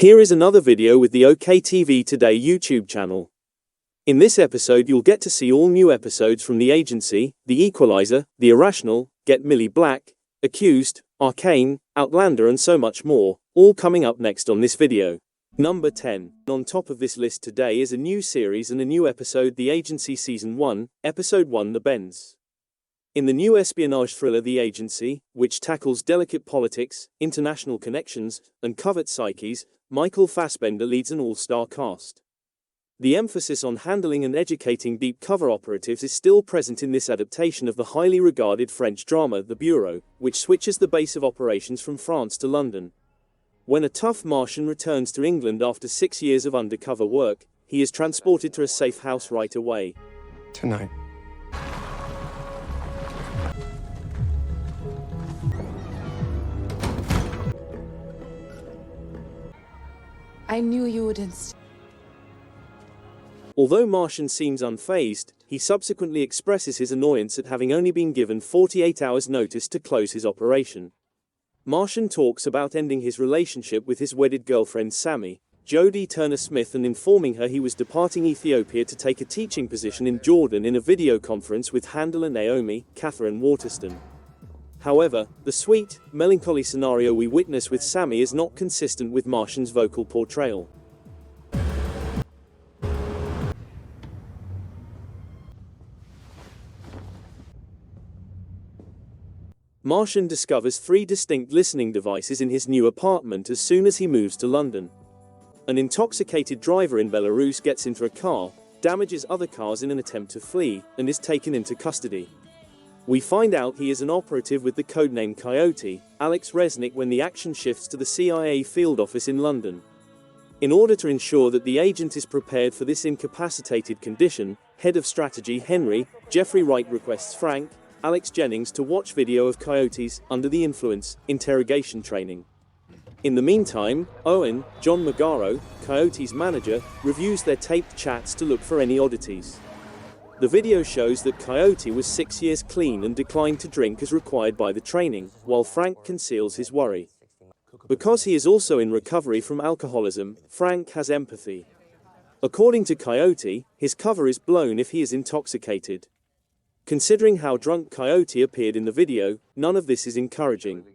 Here is another video with the OKTV Today YouTube channel. In this episode you'll get to see all new episodes from The Agency, The Equalizer, The Irrational, Get Millie Black, Accused, Arcane, Outlander and so much more, all coming up next on this video. Number 10. On top of this list today is a new series and a new episode, The Agency Season 1, Episode 1, The Bends. In the new espionage thriller The Agency, which tackles delicate politics, international connections, and covert psyches, Michael Fassbender leads an all-star cast. The emphasis on handling and educating deep cover operatives is still present in this adaptation of the highly regarded French drama The Bureau, which switches the base of operations from France to London. When a tough Martian returns to England after 6 years of undercover work, he is transported to a safe house right away. Tonight. I knew you wouldn't. Although Martian seems unfazed, he subsequently expresses his annoyance at having only been given 48 hours notice to close his operation. Martian talks about ending his relationship with his wedded girlfriend Sammy, Jodie Turner-Smith, and informing her he was departing Ethiopia to take a teaching position in Jordan in a video conference with handler Naomi, Catherine Waterston. However, the sweet, melancholy scenario we witness with Sammy is not consistent with Martian's vocal portrayal. Martian discovers 3 distinct listening devices in his new apartment as soon as he moves to London. An intoxicated driver in Belarus gets into a car, damages other cars in an attempt to flee, and is taken into custody. We find out he is an operative with the codename Coyote, Alex Resnick, when the action shifts to the CIA field office in London. In order to ensure that the agent is prepared for this incapacitated condition, Head of Strategy Henry, Jeffrey Wright requests Frank, Alex Jennings to watch video of Coyote's under the influence interrogation training. In the meantime, Owen, John Magaro, Coyote's manager, reviews their taped chats to look for any oddities. The video shows that Coyote was 6 years clean and declined to drink as required by the training, while Frank conceals his worry. Because he is also in recovery from alcoholism, Frank has empathy. According to Coyote, his cover is blown if he is intoxicated. Considering how drunk Coyote appeared in the video, none of this is encouraging.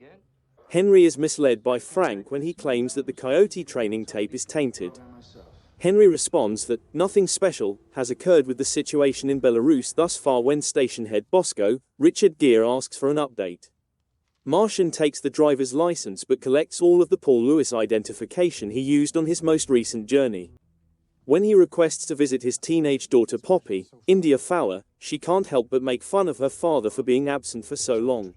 Henry is misled by Frank when he claims that the Coyote training tape is tainted. Henry responds that nothing special has occurred with the situation in Belarus thus far when station head Bosco, Richard Gere, asks for an update. Martian takes the driver's license but collects all of the Paul Lewis identification he used on his most recent journey. When he requests to visit his teenage daughter Poppy, India Fowler, she can't help but make fun of her father for being absent for so long.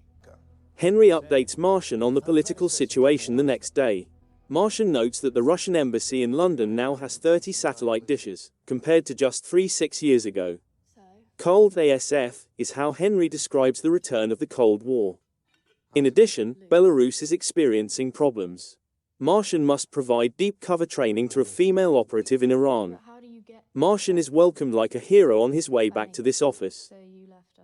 Henry updates Martian on the political situation the next day. Martian notes that the Russian embassy in London now has 30 satellite dishes, compared to just 6 years ago. Cold ASF is how Henry describes the return of the Cold War. In addition, Belarus is experiencing problems. Martian must provide deep cover training to a female operative in Iran. Martian is welcomed like a hero on his way back to this office.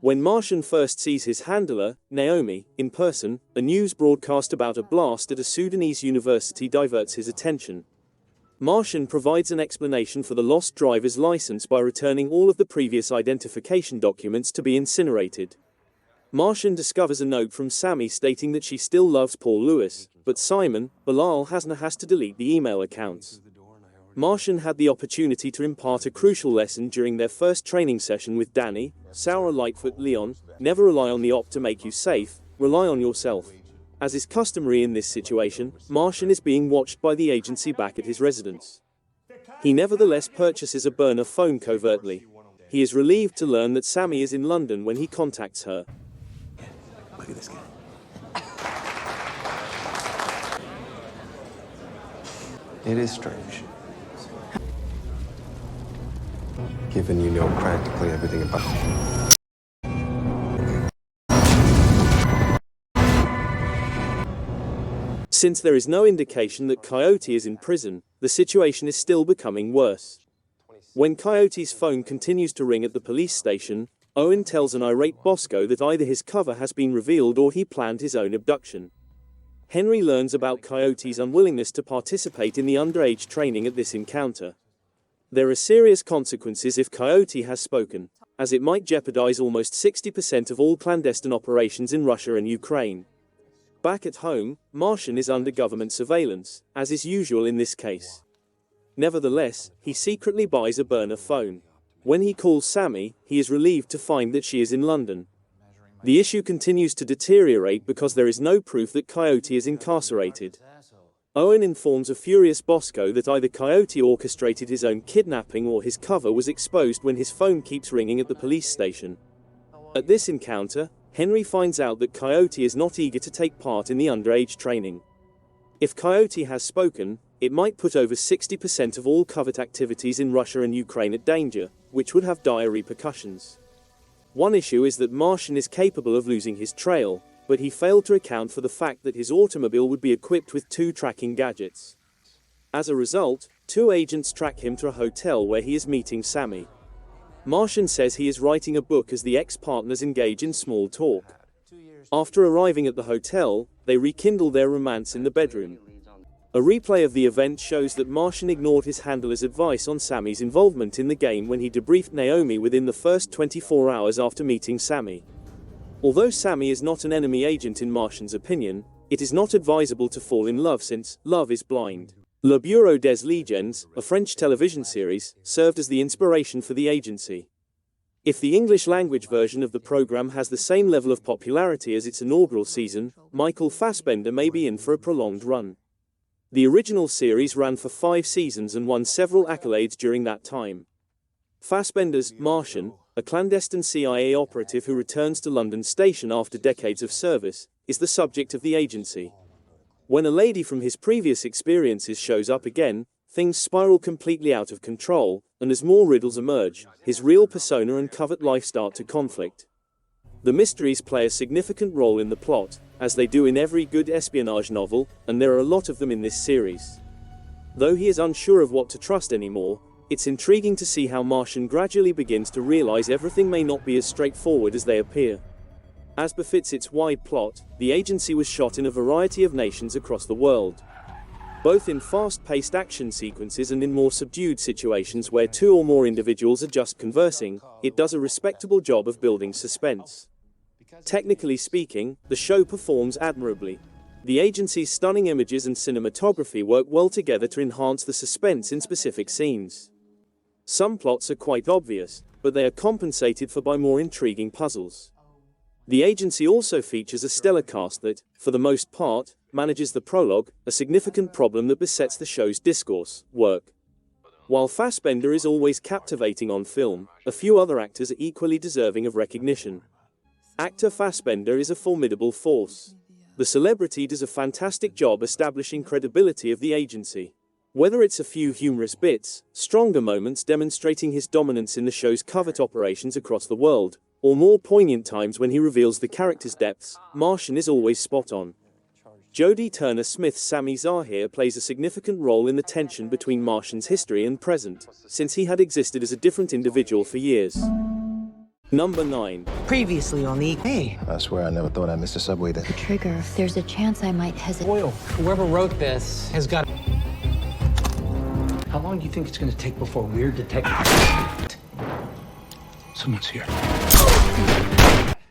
When Martian first sees his handler, Naomi, in person, a news broadcast about a blast at a Sudanese university diverts his attention. Martian provides an explanation for the lost driver's license by returning all of the previous identification documents to be incinerated. Martian discovers a note from Sammy stating that she still loves Paul Lewis, but Simon, Bilal has to delete the email accounts. Martian had the opportunity to impart a crucial lesson during their first training session with Danny, Saura Lightfoot Leon: never rely on the op to make you safe, rely on yourself. As is customary in this situation, Martian is being watched by the agency back at his residence. He nevertheless purchases a burner phone covertly. He is relieved to learn that Sammy is in London when he contacts her. Look at this guy. It is strange. Given you know practically everything about him. Since there is no indication that Coyote is in prison, the situation is still becoming worse. When Coyote's phone continues to ring at the police station, Owen tells an irate Bosco that either his cover has been revealed or he planned his own abduction. Henry learns about Coyote's unwillingness to participate in the underage training at this encounter. There are serious consequences if Coyote has spoken, as it might jeopardize almost 60% of all clandestine operations in Russia and Ukraine. Back at home, Martian is under government surveillance, as is usual in this case. Nevertheless, he secretly buys a burner phone. When he calls Sammy, he is relieved to find that she is in London. The issue continues to deteriorate because there is no proof that Coyote is incarcerated. Owen informs a furious Bosco that either Coyote orchestrated his own kidnapping or his cover was exposed when his phone keeps ringing at the police station. At this encounter, Henry finds out that Coyote is not eager to take part in the underage training. If Coyote has spoken, it might put over 60% of all covert activities in Russia and Ukraine at danger, which would have dire repercussions. One issue is that Martian is capable of losing his trail, but he failed to account for the fact that his automobile would be equipped with 2 tracking gadgets. As a result, 2 agents track him to a hotel where he is meeting Sammy. Martian says he is writing a book as the ex-partners engage in small talk. After arriving at the hotel, they rekindle their romance in the bedroom. A replay of the event shows that Martian ignored his handler's advice on Sammy's involvement in the game when he debriefed Naomi within the first 24 hours after meeting Sammy. Although Sammy is not an enemy agent in Martian's opinion, it is not advisable to fall in love since love is blind. Le Bureau des Légendes, a French television series, served as the inspiration for the agency. If the English-language version of the program has the same level of popularity as its inaugural season, Michael Fassbender may be in for a prolonged run. The original series ran for 5 seasons and won several accolades during that time. Fassbender's Martian, a clandestine CIA operative who returns to London Station after decades of service, is the subject of the agency. When a lady from his previous experiences shows up again, things spiral completely out of control, and as more riddles emerge, his real persona and covert life start to conflict. The mysteries play a significant role in the plot, as they do in every good espionage novel, and there are a lot of them in this series. Though he is unsure of what to trust anymore, it's intriguing to see how Martian gradually begins to realize everything may not be as straightforward as they appear. As befits its wide plot, the agency was shot in a variety of nations across the world. Both in fast-paced action sequences and in more subdued situations where 2 or more individuals are just conversing, it does a respectable job of building suspense. Technically speaking, the show performs admirably. The agency's stunning images and cinematography work well together to enhance the suspense in specific scenes. Some plots are quite obvious, but they are compensated for by more intriguing puzzles. The agency also features a stellar cast that, for the most part, manages the prologue, a significant problem that besets the show's discourse, work. While Fassbender is always captivating on film, a few other actors are equally deserving of recognition. Actor Fassbender is a formidable force. The celebrity does a fantastic job establishing credibility of the agency. Whether it's a few humorous bits, stronger moments demonstrating his dominance in the show's covert operations across the world, or more poignant times when he reveals the character's depths, Martian is always spot on. Jodie Turner-Smith's Sami Zaher plays a significant role in the tension between Martian's history and present, since he had existed as a different individual for years. Number 9. Previously on the... Hey. I swear I never thought I'd miss the subway there. The trigger. There's a chance I might hesitate. Oil. Whoever wrote this has got... How long do you think it's going to take before we're detected? Someone's here.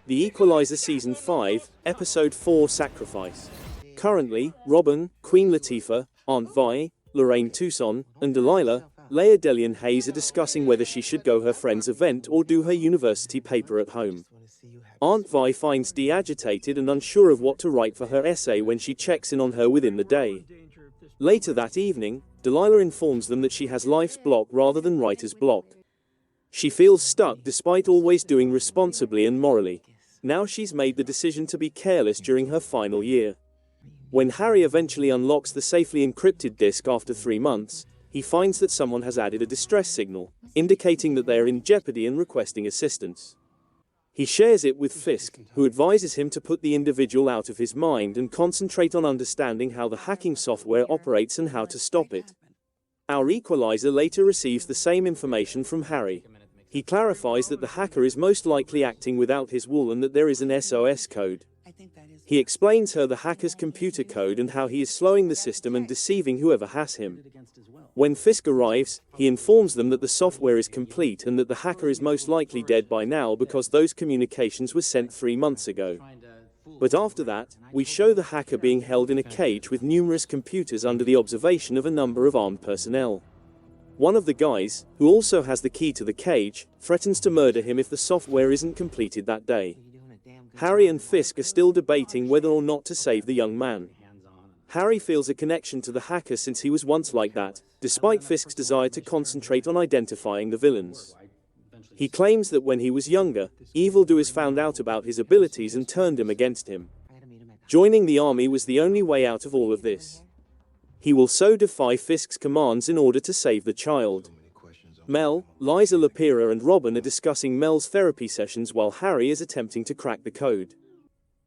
The Equalizer Season 5, Episode 4 Sacrifice. Currently, Robin, Queen Latifah, Aunt Vi, Lorraine Tucson, and Delilah, Leia Delian Hayes are discussing whether she should go her friend's event or do her university paper at home. Aunt Vi finds Dee agitated and unsure of what to write for her essay when she checks in on her within the day. Later that evening, Delilah informs them that she has life's block rather than writer's block. She feels stuck despite always doing responsibly and morally. Now she's made the decision to be careless during her final year. When Harry eventually unlocks the safely encrypted disk after 3 months, he finds that someone has added a distress signal, indicating that they are in jeopardy and requesting assistance. He shares it with Fisk, who advises him to put the individual out of his mind and concentrate on understanding how the hacking software operates and how to stop it. Our Equalizer later receives the same information from Harry. He clarifies that the hacker is most likely acting without his wool and that there is an SOS code. He explains her the hacker's computer code and how he is slowing the system and deceiving whoever has him. When Fisk arrives, he informs them that the software is complete and that the hacker is most likely dead by now because those communications were sent 3 months ago. But after that, we show the hacker being held in a cage with numerous computers under the observation of a number of armed personnel. One of the guys, who also has the key to the cage, threatens to murder him if the software isn't completed that day. Harry and Fisk are still debating whether or not to save the young man. Harry feels a connection to the hacker since he was once like that, despite Fisk's desire to concentrate on identifying the villains. He claims that when he was younger, evildoers found out about his abilities and turned him against him. Joining the army was the only way out of all of this. He will so defy Fisk's commands in order to save the child. Mel, Liza Lapira and Robin are discussing Mel's therapy sessions while Harry is attempting to crack the code.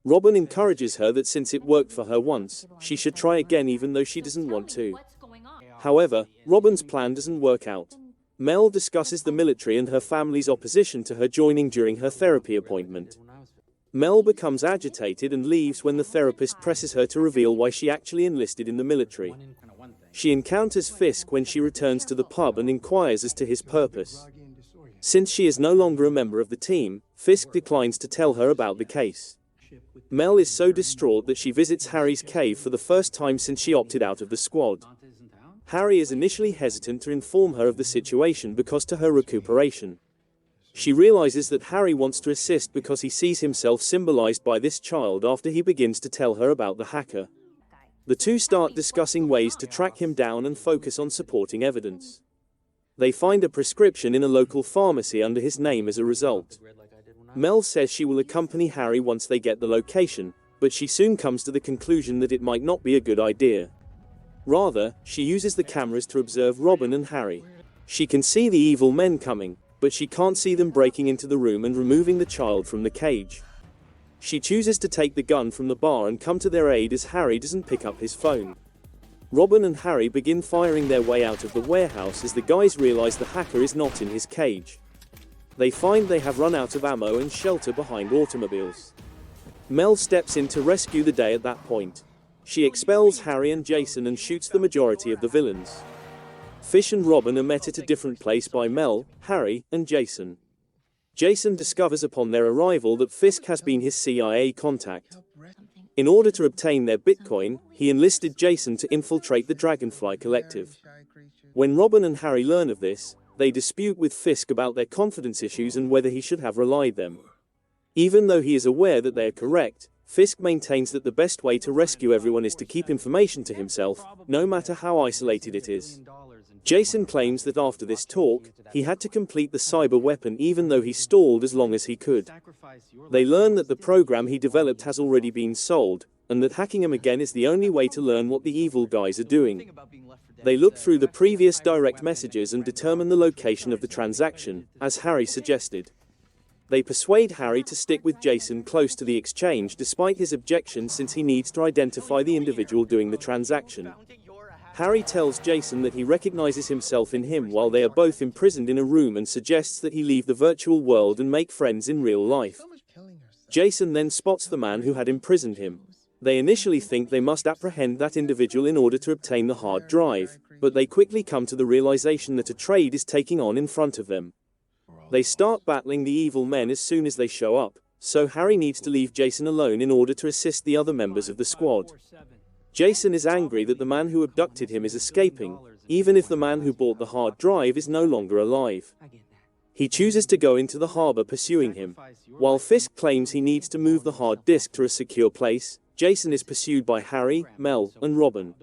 Robin encourages her that since it worked for her once, she should try again even though she doesn't want to. However, Robin's plan doesn't work out. Mel discusses the military and her family's opposition to her joining during her therapy appointment. Mel becomes agitated and leaves when the therapist presses her to reveal why she actually enlisted in the military. She encounters Fisk when she returns to the pub and inquires as to his purpose. Since she is no longer a member of the team, Fisk declines to tell her about the case. Mel is so distraught that she visits Harry's cave for the first time since she opted out of the squad. Harry is initially hesitant to inform her of the situation because to her recuperation. She realizes that Harry wants to assist because he sees himself symbolized by this child after he begins to tell her about the hacker. The two start discussing ways to track him down and focus on supporting evidence. They find a prescription in a local pharmacy under his name as a result. Mel says she will accompany Harry once they get the location, but she soon comes to the conclusion that it might not be a good idea. Rather, she uses the cameras to observe Robin and Harry. She can see the evil men coming, but she can't see them breaking into the room and removing the child from the cage. She chooses to take the gun from the bar and come to their aid as Harry doesn't pick up his phone. Robin and Harry begin firing their way out of the warehouse as the guys realize the hacker is not in his cage. They find they have run out of ammo and shelter behind automobiles. Mel steps in to rescue the day at that point. She expels Harry and Jason and shoots the majority of the villains. Fish and Robin are met at a different place by Mel, Harry, and Jason. Jason discovers upon their arrival that Fisk has been his CIA contact. In order to obtain their Bitcoin, he enlisted Jason to infiltrate the Dragonfly Collective. When Robin and Harry learn of this, they dispute with Fisk about their confidence issues and whether he should have relied them. Even though he is aware that they are correct, Fisk maintains that the best way to rescue everyone is to keep information to himself, no matter how isolated it is. Jason claims that after this talk, he had to complete the cyber weapon even though he stalled as long as he could. They learn that the program he developed has already been sold, and that hacking him again is the only way to learn what the evil guys are doing. They look through the previous direct messages and determine the location of the transaction, as Harry suggested. They persuade Harry to stick with Jason close to the exchange despite his objections since he needs to identify the individual doing the transaction. Harry tells Jason that he recognizes himself in him while they are both imprisoned in a room and suggests that he leave the virtual world and make friends in real life. Jason then spots the man who had imprisoned him. They initially think they must apprehend that individual in order to obtain the hard drive, but they quickly come to the realization that a trade is taking on in front of them. They start battling the evil men as soon as they show up, so Harry needs to leave Jason alone in order to assist the other members of the squad. Jason is angry that the man who abducted him is escaping, even if the man who bought the hard drive is no longer alive. He chooses to go into the harbor pursuing him. While Fisk claims he needs to move the hard disk to a secure place, Jason is pursued by Harry, Mel, and Robin.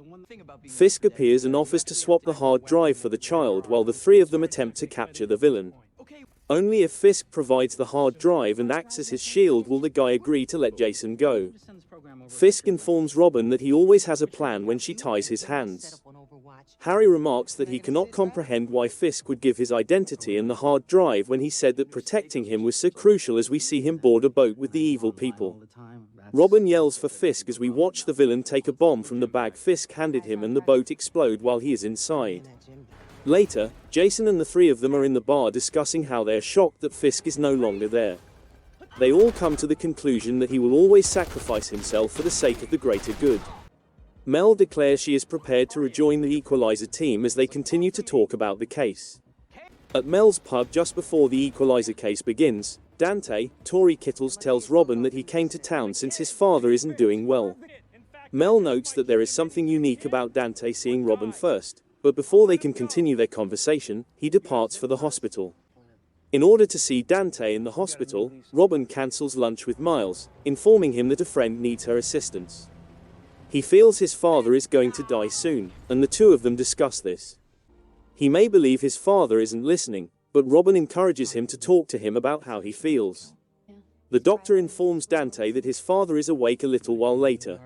Fisk appears and offers to swap the hard drive for the child while the three of them attempt to capture the villain. Only if Fisk provides the hard drive and acts as his shield will the guy agree to let Jason go. Fisk informs Robin that he always has a plan when she ties his hands. Harry remarks that he cannot comprehend why Fisk would give his identity and the hard drive when he said that protecting him was so crucial as we see him board a boat with the evil people. Robin yells for Fisk as we watch the villain take a bomb from the bag Fisk handed him and the boat explode while he is inside. Later, Jason and the three of them are in the bar discussing how they are shocked that Fisk is no longer there. They all come to the conclusion that he will always sacrifice himself for the sake of the greater good. Mel declares she is prepared to rejoin the Equalizer team as they continue to talk about the case. At Mel's pub just before the Equalizer case begins, Dante, Tori Kittles, tells Robin that he came to town since his father isn't doing well. Mel notes that there is something unique about Dante seeing Robin first, but before they can continue their conversation, he departs for the hospital. In order to see Dante in the hospital, Robin cancels lunch with Miles, informing him that a friend needs her assistance. He feels his father is going to die soon, and the two of them discuss this. He may believe his father isn't listening, but Robin encourages him to talk to him about how he feels. The doctor informs Dante that his father is awake a little while later.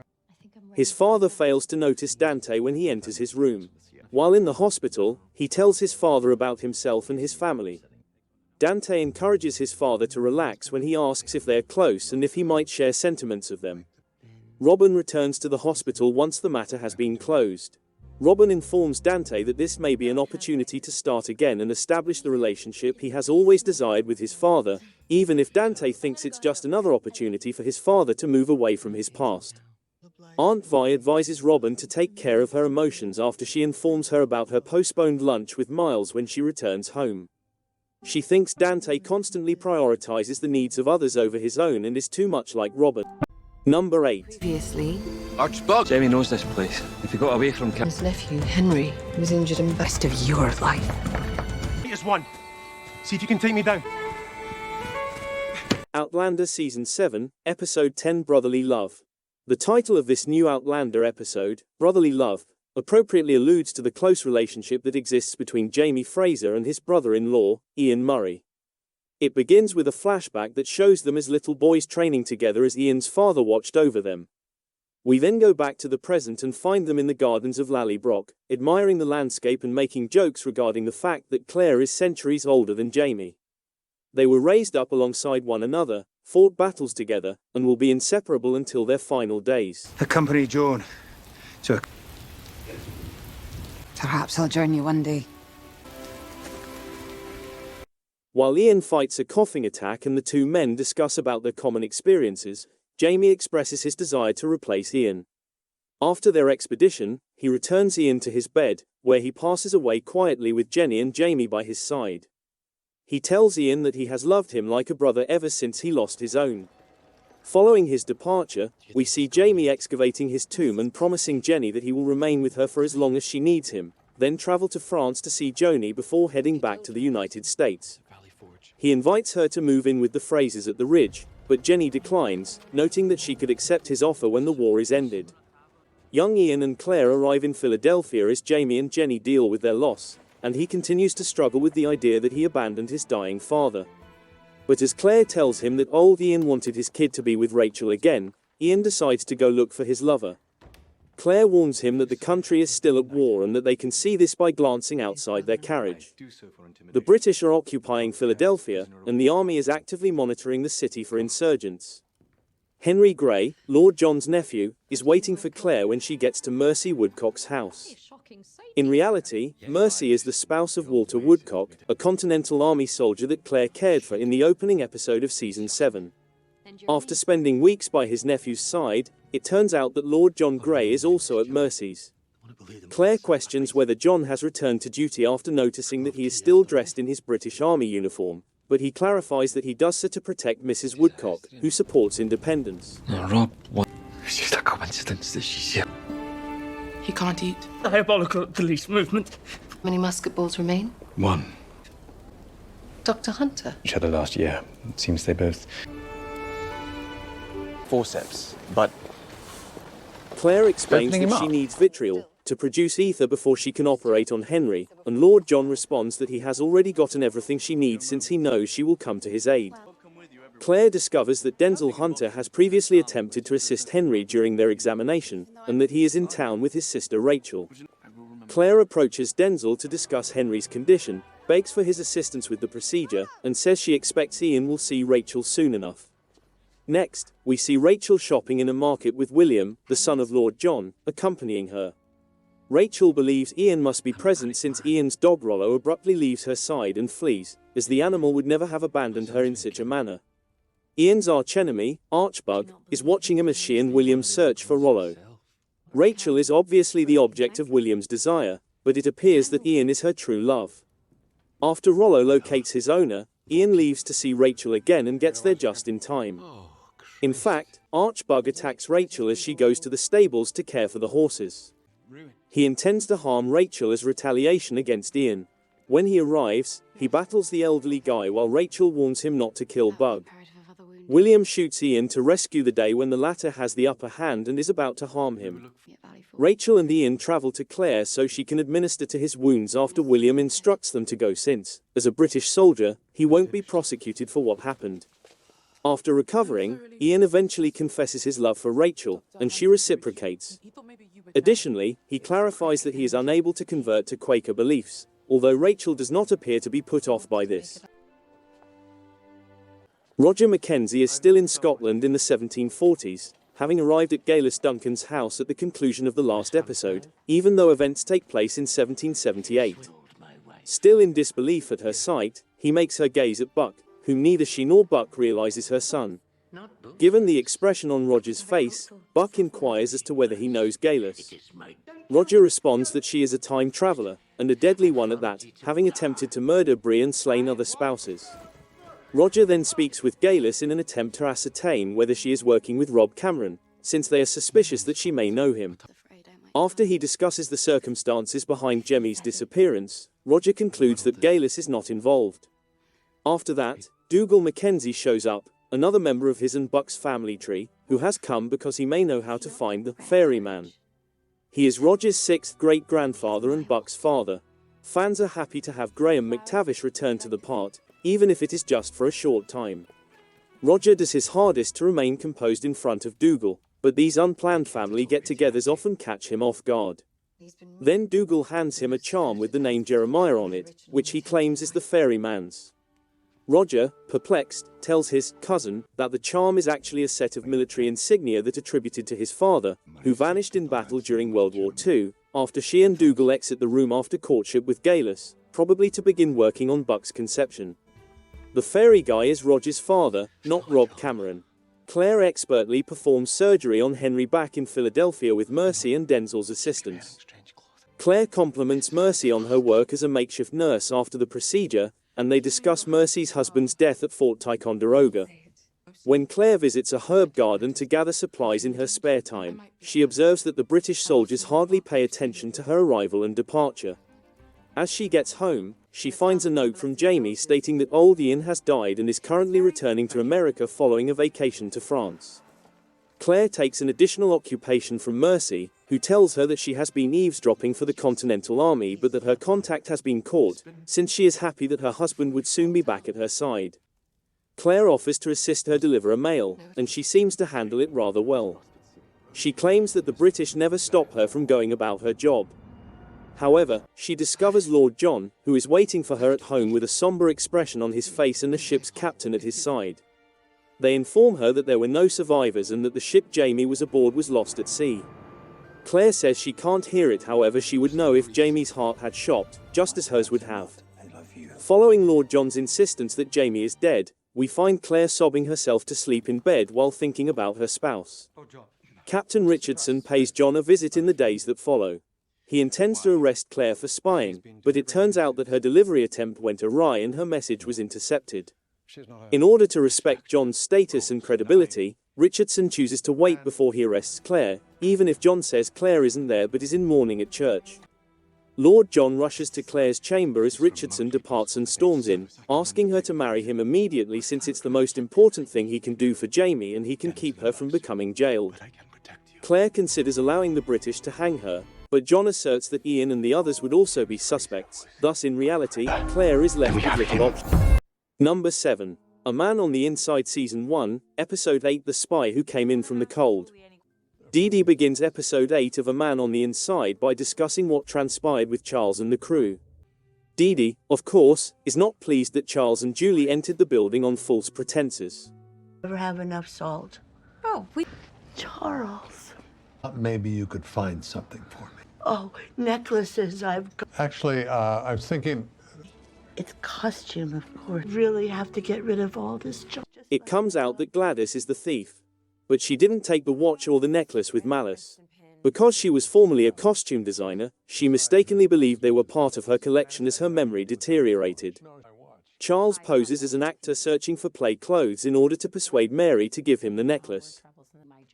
His father fails to notice Dante when he enters his room. While in the hospital, he tells his father about himself and his family. Dante encourages his father to relax when he asks if they are close and if he might share sentiments of them. Robin returns to the hospital once the matter has been closed. Robin informs Dante that this may be an opportunity to start again and establish the relationship he has always desired with his father, even if Dante thinks it's just another opportunity for his father to move away from his past. Aunt Vi advises Robin to take care of her emotions after she informs her about her postponed lunch with Miles when she returns home. She thinks Dante constantly prioritizes the needs of others over his own and is too much like Robin. Number 8. Previously, Archibald! Jamie knows this place. If you got away from his nephew, Henry, was injured in the best of your life. Here's one. See if you can take me down. Outlander Season 7, Episode 10, Brotherly Love. The title of this new Outlander episode, Brotherly Love, appropriately alludes to the close relationship that exists between Jamie Fraser and his brother-in-law, Ian Murray. It begins with a flashback that shows them as little boys training together as Ian's father watched over them. We then go back to the present and find them in the gardens of Lallybroch, admiring the landscape and making jokes regarding the fact that Claire is centuries older than Jamie. They were raised up alongside one another, fought battles together, and will be inseparable until their final days. Accompany Joan to Perhaps I'll join you one day. While Ian fights a coughing attack and the two men discuss about their common experiences, Jamie expresses his desire to replace Ian. After their expedition, he returns Ian to his bed, where he passes away quietly with Jenny and Jamie by his side. He tells Ian that he has loved him like a brother ever since he lost his own. Following his departure, we see Jamie excavating his tomb and promising Jenny that he will remain with her for as long as she needs him, then travel to France to see Joni before heading back to the United States. He invites her to move in with the Frasers at the Ridge, but Jenny declines, noting that she could accept his offer when the war is ended. Young Ian and Claire arrive in Philadelphia as Jamie and Jenny deal with their loss, and he continues to struggle with the idea that he abandoned his dying father. But as Claire tells him that old Ian wanted his kid to be with Rachel again, Ian decides to go look for his lover. Claire warns him that the country is still at war and that they can see this by glancing outside their carriage. The British are occupying Philadelphia, and the army is actively monitoring the city for insurgents. Henry Grey, Lord John's nephew, is waiting for Claire when she gets to Mercy Woodcock's house. In reality, Mercy is the spouse of Walter Woodcock, a Continental Army soldier that Claire cared for in the opening episode of Season 7. After spending weeks by his nephew's side, it turns out that Lord John Grey is also at Mercy's. Claire questions whether John has returned to duty after noticing that he is still dressed in his British Army uniform, but he clarifies that he does so to protect Mrs. Woodcock, who supports independence. Rob, what? It's just a coincidence that she's here. He can't eat. Diabolical police movement. How many musket balls remain? One. Dr. Hunter. Each other last year. It seems they both. Forceps, but Claire explains Opening him that she up. needs vitriol to produce ether before she can operate on Henry, and Lord John responds that he has already gotten everything she needs since he knows she will come to his aid. Claire discovers that Denzel Hunter has previously attempted to assist Henry during their examination, and that he is in town with his sister Rachel. Claire approaches Denzel to discuss Henry's condition, begs for his assistance with the procedure, and says she expects Ian will see Rachel soon enough. Next, we see Rachel shopping in a market with William, the son of Lord John, accompanying her. Rachel believes Ian must be present since Ian's dog Rollo abruptly leaves her side and flees, as the animal would never have abandoned her in such a manner. Ian's archenemy, Archbug, is watching him as she and William search for Rollo. Rachel is obviously the object of William's desire, but it appears that Ian is her true love. After Rollo locates his owner, Ian leaves to see Rachel again and gets there just in time. In fact, Archbug attacks Rachel as she goes to the stables to care for the horses. He intends to harm Rachel as retaliation against Ian. When he arrives, he battles the elderly guy while Rachel warns him not to kill Bug. William shoots Ian to rescue the day when the latter has the upper hand and is about to harm him. Rachel and Ian travel to Claire so she can administer to his wounds after William instructs them to go since, as a British soldier, he won't be prosecuted for what happened. After recovering, Ian eventually confesses his love for Rachel, and she reciprocates. Additionally, he clarifies that he is unable to convert to Quaker beliefs, although Rachel does not appear to be put off by this. Roger Mackenzie is still in Scotland in the 1740s, having arrived at Gaelis Duncan's house at the conclusion of the last episode, even though events take place in 1778. Still in disbelief at her sight, he makes her gaze at Buck, whom neither she nor Buck realizes her son. Given the expression on Roger's face, Buck inquires as to whether he knows Gaelis. Roger responds that she is a time traveler, and a deadly one at that, having attempted to murder Bree and slain other spouses. Roger then speaks with Gaelis in an attempt to ascertain whether she is working with Rob Cameron, since they are suspicious that she may know him. After he discusses the circumstances behind Jemmy's disappearance, Roger concludes that Gaelis is not involved. After that, Dougal Mackenzie shows up, another member of his and Buck's family tree, who has come because he may know how to find the ferryman. He is Roger's sixth great-grandfather and Buck's father. Fans are happy to have Graham McTavish return to the part, even if it is just for a short time. Roger does his hardest to remain composed in front of Dougal, but these unplanned family get-togethers often catch him off guard. Then Dougal hands him a charm with the name Jeremiah on it, which he claims is the ferryman's. Roger, perplexed, tells his cousin that the charm is actually a set of military insignia that attributed to his father, who vanished in battle during World War II, after she and Dougal exit the room after courtship with Gaelis, probably to begin working on Buck's conception. The fairy guy is Roger's father, not Rob Cameron. Claire expertly performs surgery on Henry back in Philadelphia with Mercy and Denzel's assistance. Claire compliments Mercy on her work as a makeshift nurse after the procedure, and they discuss Mercy's husband's death at Fort Ticonderoga. When Claire visits a herb garden to gather supplies in her spare time, she observes that the British soldiers hardly pay attention to her arrival and departure. As she gets home, she finds a note from Jamie stating that old Ian has died and is currently returning to America following a vacation to France. Claire takes an additional occupation from Mercy, who tells her that she has been eavesdropping for the Continental Army but that her contact has been caught, since she is happy that her husband would soon be back at her side. Claire offers to assist her deliver a mail, and she seems to handle it rather well. She claims that the British never stop her from going about her job. However, she discovers Lord John, who is waiting for her at home with a somber expression on his face and the ship's captain at his side. They inform her that there were no survivors and that the ship Jamie was aboard was lost at sea. Claire says she can't hear it, however she would know if Jamie's heart had stopped, just as hers would have. Following Lord John's insistence that Jamie is dead, we find Claire sobbing herself to sleep in bed while thinking about her spouse. Captain Richardson pays John a visit in the days that follow. He intends to arrest Claire for spying, but it turns out that her delivery attempt went awry and her message was intercepted. In order to respect John's status and credibility, Richardson chooses to wait before he arrests Claire, even if John says Claire isn't there but is in mourning at church. Lord John rushes to Claire's chamber as Richardson departs and storms in, asking her to marry him immediately since it's the most important thing he can do for Jamie and he can keep her from becoming jailed. Claire considers allowing the British to hang her, but John asserts that Ian and the others would also be suspects, thus in reality, Claire is left with little option. Number 7. A Man on the Inside Season 1, Episode 8 The Spy Who Came In From the Cold. Dee Dee begins Episode 8 of A Man on the Inside by discussing what transpired with Charles and the crew. Dee Dee, of course, is not pleased that Charles and Julie entered the building on false pretenses. Ever have enough salt? Oh, Charles. Maybe you could find something for me. Oh, necklaces I've got. Actually, I was thinking... It's costume, of course. Really have to get rid of all this junk. Just It comes out that Gladys is the thief. But she didn't take the watch or the necklace with malice. Because she was formerly a costume designer, she mistakenly believed they were part of her collection as her memory deteriorated. Charles poses as an actor searching for play clothes in order to persuade Mary to give him the necklace.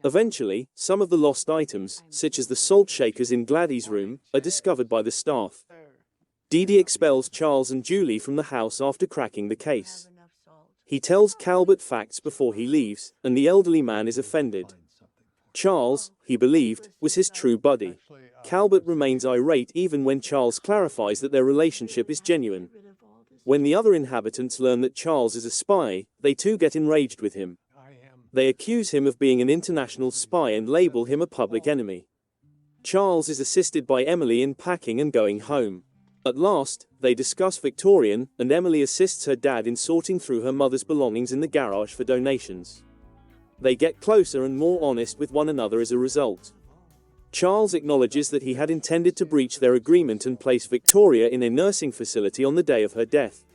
Eventually, some of the lost items, such as the salt shakers in Gladys' room, are discovered by the staff. Dee expels Charles and Julie from the house after cracking the case. He tells Calvert facts before he leaves, and the elderly man is offended. Charles, he believed, was his true buddy. Calvert remains irate even when Charles clarifies that their relationship is genuine. When the other inhabitants learn that Charles is a spy, they too get enraged with him. They accuse him of being an international spy and label him a public enemy. Charles is assisted by Emily in packing and going home. At last, they discuss Victorian, and Emily assists her dad in sorting through her mother's belongings in the garage for donations. They get closer and more honest with one another as a result. Charles acknowledges that he had intended to breach their agreement and place Victoria in a nursing facility on the day of her death.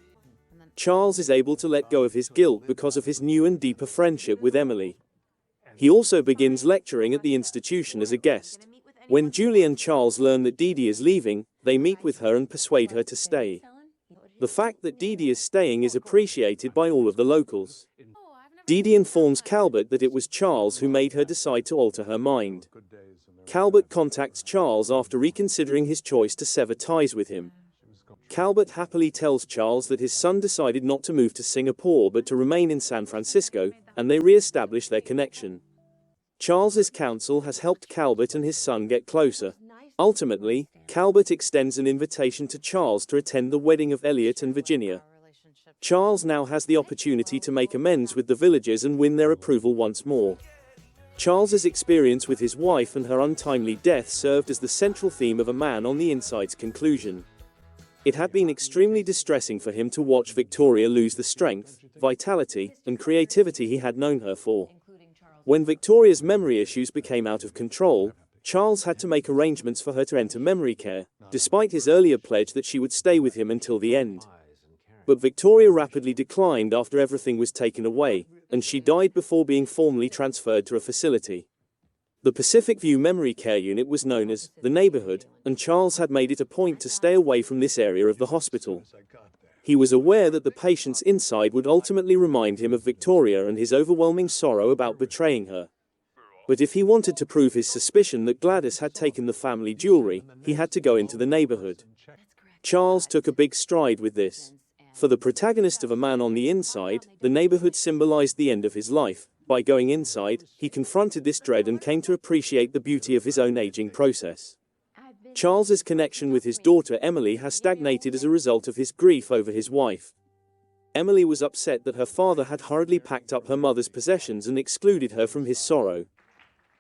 Charles is able to let go of his guilt because of his new and deeper friendship with Emily. He also begins lecturing at the institution as a guest. When Julie and Charles learn that Dee is leaving, they meet with her and persuade her to stay. The fact that Dee is staying is appreciated by all of the locals. Dee informs Calvert that it was Charles who made her decide to alter her mind. Calvert contacts Charles after reconsidering his choice to sever ties with him. Calvert happily tells Charles that his son decided not to move to Singapore but to remain in San Francisco, and they re-establish their connection. Charles's counsel has helped Calvert and his son get closer. Ultimately, Calvert extends an invitation to Charles to attend the wedding of Elliot and Virginia. Charles now has the opportunity to make amends with the villagers and win their approval once more. Charles's experience with his wife and her untimely death served as the central theme of A Man on the Inside's conclusion. It had been extremely distressing for him to watch Victoria lose the strength, vitality, and creativity he had known her for. When Victoria's memory issues became out of control, Charles had to make arrangements for her to enter memory care, despite his earlier pledge that she would stay with him until the end. But Victoria rapidly declined after everything was taken away, and she died before being formally transferred to a facility. The Pacific View Memory Care Unit was known as the neighborhood, and Charles had made it a point to stay away from this area of the hospital. He was aware that the patients inside would ultimately remind him of Victoria and his overwhelming sorrow about betraying her. But if he wanted to prove his suspicion that Gladys had taken the family jewelry, he had to go into the neighborhood. Charles took a big stride with this. For the protagonist of A Man on the Inside, the neighborhood symbolized the end of his life. By going inside, he confronted this dread and came to appreciate the beauty of his own aging process. Charles's connection with his daughter Emily has stagnated as a result of his grief over his wife. Emily was upset that her father had hurriedly packed up her mother's possessions and excluded her from his sorrow.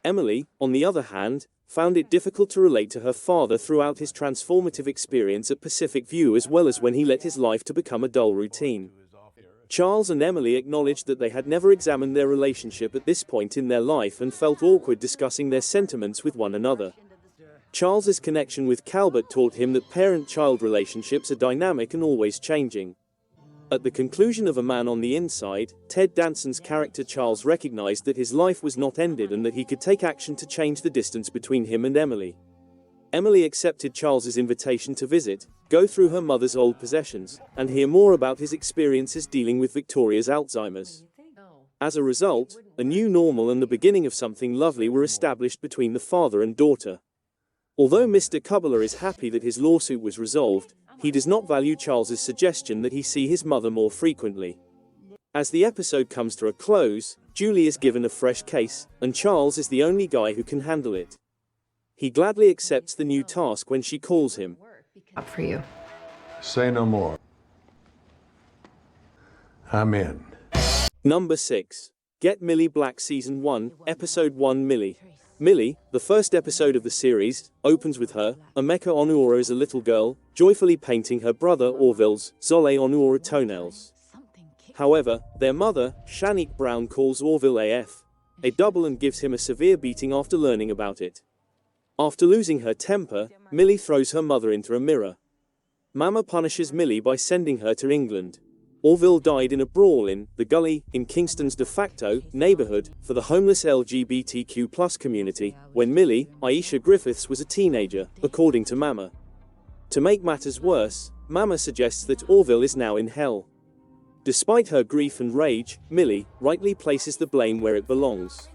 Emily, on the other hand, found it difficult to relate to her father throughout his transformative experience at Pacific View as well as when he let his life to become a dull routine. Charles and Emily acknowledged that they had never examined their relationship at this point in their life and felt awkward discussing their sentiments with one another. Charles's connection with Calvert taught him that parent-child relationships are dynamic and always changing. At the conclusion of A Man on the Inside, Ted Danson's character Charles recognized that his life was not ended and that he could take action to change the distance between him and Emily. Emily accepted Charles's invitation to visit, go through her mother's old possessions, and hear more about his experiences dealing with Victoria's Alzheimer's. As a result, a new normal and the beginning of something lovely were established between the father and daughter. Although Mr. Kubler is happy that his lawsuit was resolved, he does not value Charles's suggestion that he see his mother more frequently. As the episode comes to a close, Julie is given a fresh case, and Charles is the only guy who can handle it. He gladly accepts the new task when she calls him. Up for you. Say no more. I'm in. Number 6. Get Millie Black Season 1, Episode 1 Millie. Millie, the first episode of the series, opens with her, Emeka Onuora as a little girl, joyfully painting her brother Orville's Zole Onuora toenails. However, their mother, Shanique Brown, calls Orville AF a double and gives him a severe beating after learning about it. After losing her temper, Millie throws her mother into a mirror. Mama punishes Millie by sending her to England. Orville died in a brawl in the Gully in Kingston's de facto neighborhood for the homeless LGBTQ+ community when Millie, Aisha Griffiths, was a teenager, according to Mama. To make matters worse, Mama suggests that Orville is now in hell. Despite her grief and rage, Millie rightly places the blame where it belongs.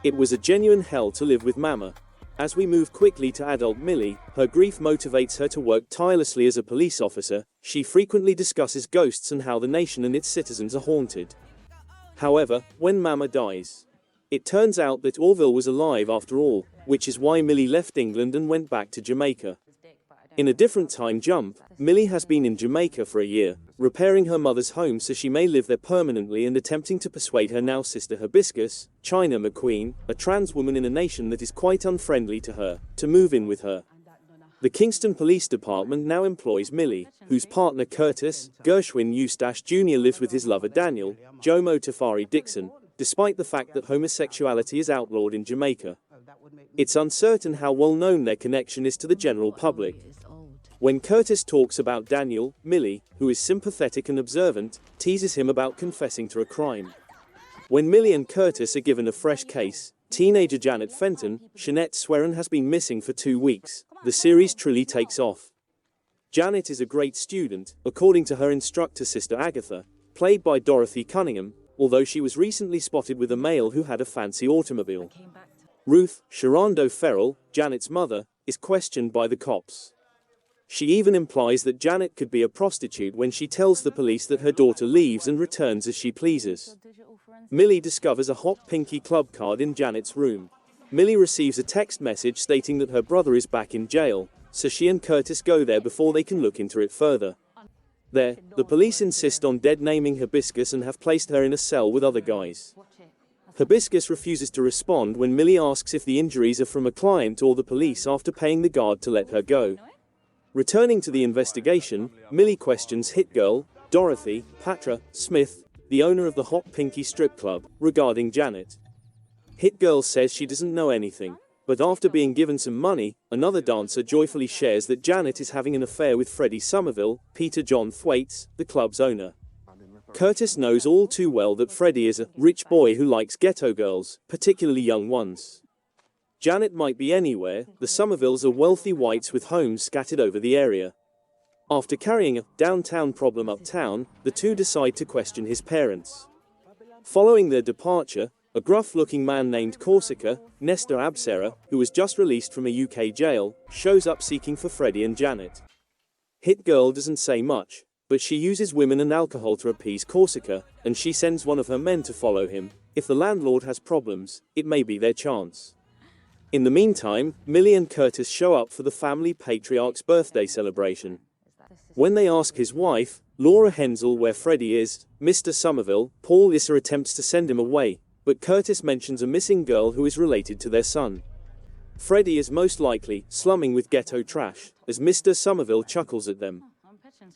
It was a genuine hell to live with Mama. As we move quickly to adult Millie, her grief motivates her to work tirelessly as a police officer. She frequently discusses ghosts and how the nation and its citizens are haunted. However, when Mama dies, it turns out that Orville was alive after all, which is why Millie left England and went back to Jamaica. In a different time jump, Millie has been in Jamaica for a year, repairing her mother's home so she may live there permanently and attempting to persuade her now sister Hibiscus, China McQueen, a trans woman in a nation that is quite unfriendly to her, to move in with her. The Kingston Police Department now employs Millie, whose partner Curtis, Gershwin Eustache Jr. lives with his lover Daniel, Jomo Tafari Dixon, despite the fact that homosexuality is outlawed in Jamaica. It's uncertain how well known their connection is to the general public. When Curtis talks about Daniel, Millie, who is sympathetic and observant, teases him about confessing to a crime. When Millie and Curtis are given a fresh case, teenager Janet Fenton, Shanette Swearen has been missing for 2 weeks. The series truly takes off. Janet is a great student, according to her instructor sister Agatha, played by Dorothy Cunningham, although she was recently spotted with a male who had a fancy automobile. Ruth, Sharon Farrell, Janet's mother, is questioned by the cops. She even implies that Janet could be a prostitute when she tells the police that her daughter leaves and returns as she pleases. Millie discovers a hot pinky club card in Janet's room. Millie receives a text message stating that her brother is back in jail, so she and Curtis go there before they can look into it further. There, the police insist on dead naming Hibiscus and have placed her in a cell with other guys. Hibiscus refuses to respond when Millie asks if the injuries are from a client or the police after paying the guard to let her go. Returning to the investigation, Millie questions hit girl, Dorothy Patra Smith, the owner of the Hot Pinky strip club, regarding Janet. Hit girl says she doesn't know anything, but after being given some money, another dancer joyfully shares that Janet is having an affair with Freddie Somerville, Peter John Thwaites, the club's owner. Curtis knows all too well that Freddie is a rich boy who likes ghetto girls, particularly young ones. Janet might be anywhere. The Somervilles are wealthy whites with homes scattered over the area. After carrying a downtown problem uptown, the two decide to question his parents. Following their departure, a gruff-looking man named Corsica, Nestor Absera, who was just released from a UK jail, shows up seeking for Freddie and Janet. Hit girl doesn't say much, but she uses women and alcohol to appease Corsica, and she sends one of her men to follow him. If the landlord has problems, it may be their chance. In the meantime, Millie and Curtis show up for the family patriarch's birthday celebration. When they ask his wife, Laura Hensel, where Freddie is, Mr. Somerville, Paul Issa attempts to send him away, but Curtis mentions a missing girl who is related to their son. Freddie is most likely slumming with ghetto trash, as Mr. Somerville chuckles at them.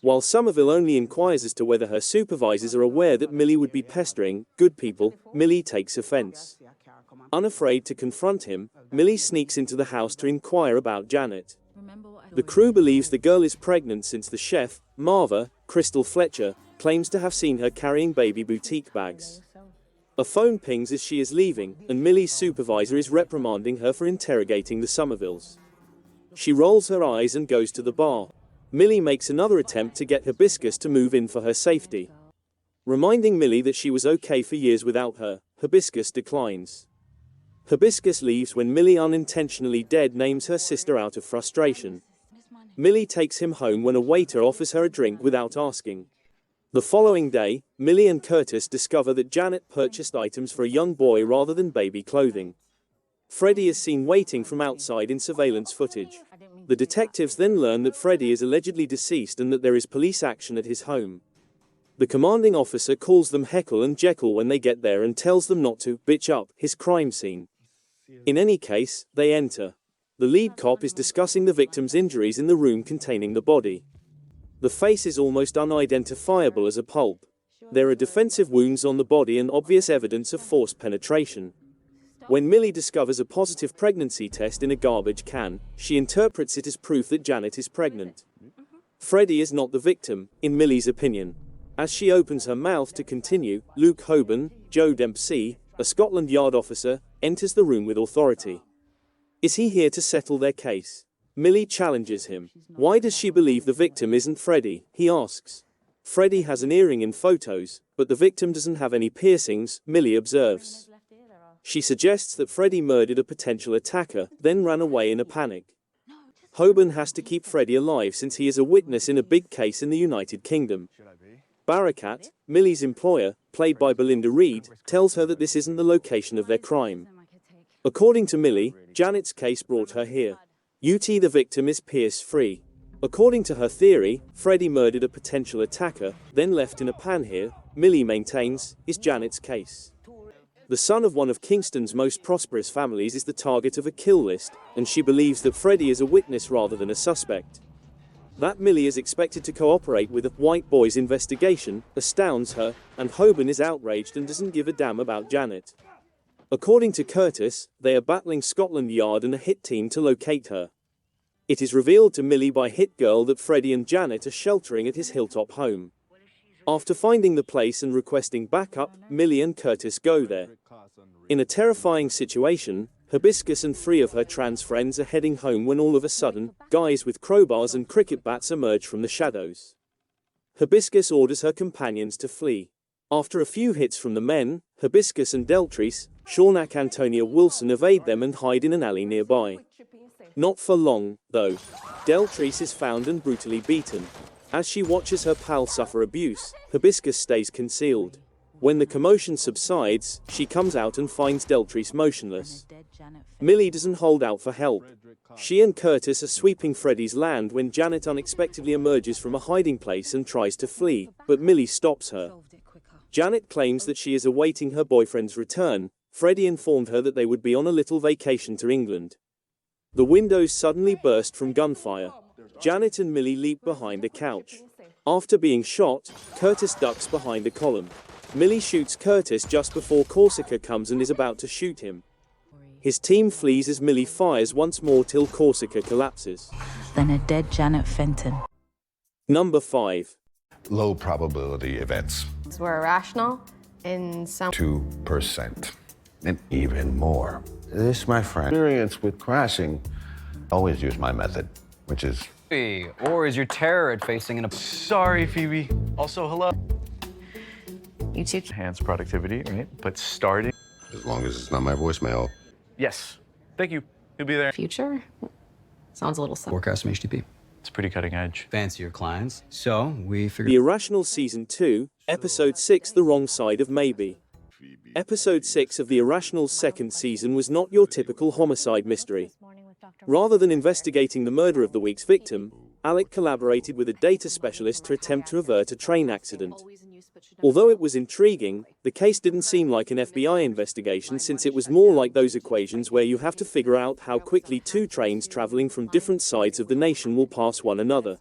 While Somerville only inquires as to whether her supervisors are aware that Millie would be pestering good people, Millie takes offense. Unafraid to confront him, Millie sneaks into the house to inquire about Janet. The crew believes the girl is pregnant since the chef, Marva, Crystal Fletcher, claims to have seen her carrying baby boutique bags. A phone pings as she is leaving, and Millie's supervisor is reprimanding her for interrogating the Somervilles. She rolls her eyes and goes to the bar. Millie makes another attempt to get Hibiscus to move in for her safety. Reminding Millie that she was okay for years without her, Hibiscus declines. Hibiscus leaves when Millie unintentionally dead names her sister out of frustration. Millie takes him home when a waiter offers her a drink without asking. The following day, Millie and Curtis discover that Janet purchased items for a young boy rather than baby clothing. Freddie is seen waiting from outside in surveillance footage. The detectives then learn that Freddie is allegedly deceased and that there is police action at his home. The commanding officer calls them Heckle and Jekyll when they get there and tells them not to bitch up his crime scene. In any case, they enter. The lead cop is discussing the victim's injuries in the room containing the body. The face is almost unidentifiable as a pulp. There are defensive wounds on the body and obvious evidence of forced penetration. When Millie discovers a positive pregnancy test in a garbage can, she interprets it as proof that Janet is pregnant. Freddie is not the victim, in Millie's opinion. As she opens her mouth to continue, Luke Hoban, Joe Dempsey, a Scotland Yard officer, enters the room with authority. Is he here to settle their case? Millie challenges him. Why does she believe the victim isn't Freddie? He asks. Freddie has an earring in photos, but the victim doesn't have any piercings, Millie observes. She suggests that Freddie murdered a potential attacker, then ran away in a panic. Hoban has to keep Freddie alive since he is a witness in a big case in the United Kingdom. Barakat, Millie's employer, played by Belinda Reed, tells her that this isn't the location of their crime. According to Millie, Janet's case brought her here. The victim is pierce-free. According to her theory, Freddie murdered a potential attacker, then left in a pan here, Millie maintains, is Janet's case. The son of one of Kingston's most prosperous families is the target of a kill list, and she believes that Freddie is a witness rather than a suspect. That Millie is expected to cooperate with a white boy's investigation astounds her, and Hoban is outraged and doesn't give a damn about Janet. According to Curtis, they are battling Scotland Yard and a hit team to locate her. It is revealed to Millie by Hit Girl that Freddie and Janet are sheltering at his hilltop home. After finding the place and requesting backup, Millie and Curtis go there. In a terrifying situation, Hibiscus and 3 of her trans friends are heading home when all of a sudden, guys with crowbars and cricket bats emerge from the shadows. Hibiscus orders her companions to flee. After a few hits from the men, Hibiscus and Deltrice, Shaunak Antonia Wilson evade them and hide in an alley nearby. Not for long, though. Deltrice is found and brutally beaten. As she watches her pal suffer abuse, Hibiscus stays concealed. When the commotion subsides, she comes out and finds Deltrice motionless. Millie doesn't hold out for help. She and Curtis are sweeping Freddie's land when Janet unexpectedly emerges from a hiding place and tries to flee, but Millie stops her. Janet claims that she is awaiting her boyfriend's return. Freddie informed her that they would be on a little vacation to England. The windows suddenly burst from gunfire. Janet and Millie leap behind a couch. After being shot, Curtis ducks behind a column. Millie shoots Curtis just before Corsica comes and is about to shoot him. His team flees as Millie fires once more till Corsica collapses. Then a dead Janet Fenton. Number 5. Low probability events. We're irrational in some 2%. And even more. This, my friend, experience with crashing, always use my method, which is... Or is your terror at facing an... Sorry, Phoebe. Also, hello. You too. Enhance productivity, right? But starting... As long as it's not my voicemail. Yes. Thank you. You'll be there. Future? Sounds a little simple. Forecast from HTTP. It's pretty cutting edge. Fancier clients. So, we figured... The Irrational Season 2, Episode 6, The Wrong Side of Maybe. Episode 6 of The Irrational's second season was not your typical homicide mystery. Rather than investigating the murder of the week's victim, Alec collaborated with a data specialist to attempt to avert a train accident. Although it was intriguing, the case didn't seem like an FBI investigation since it was more like those equations where you have to figure out how quickly 2 trains traveling from different sides of the nation will pass one another.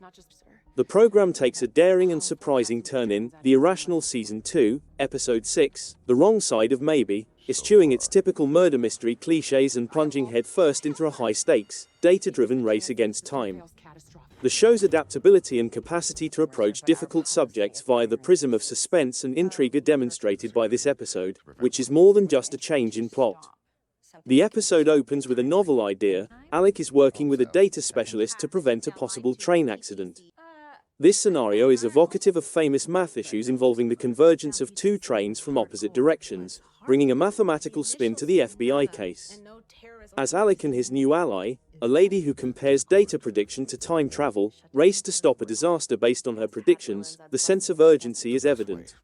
The program takes a daring and surprising turn in The Irrational Season 2, Episode 6, The Wrong Side of Maybe, eschewing its typical murder mystery cliches and plunging headfirst into a high-stakes, data-driven race against time. The show's adaptability and capacity to approach difficult subjects via the prism of suspense and intrigue are demonstrated by this episode, which is more than just a change in plot. The episode opens with a novel idea. Alec is working with a data specialist to prevent a possible train accident. This scenario is evocative of famous math issues involving the convergence of 2 trains from opposite directions, bringing a mathematical spin to the FBI case. As Alec and his new ally, a lady who compares data prediction to time travel, race to stop a disaster based on her predictions, the sense of urgency is evident.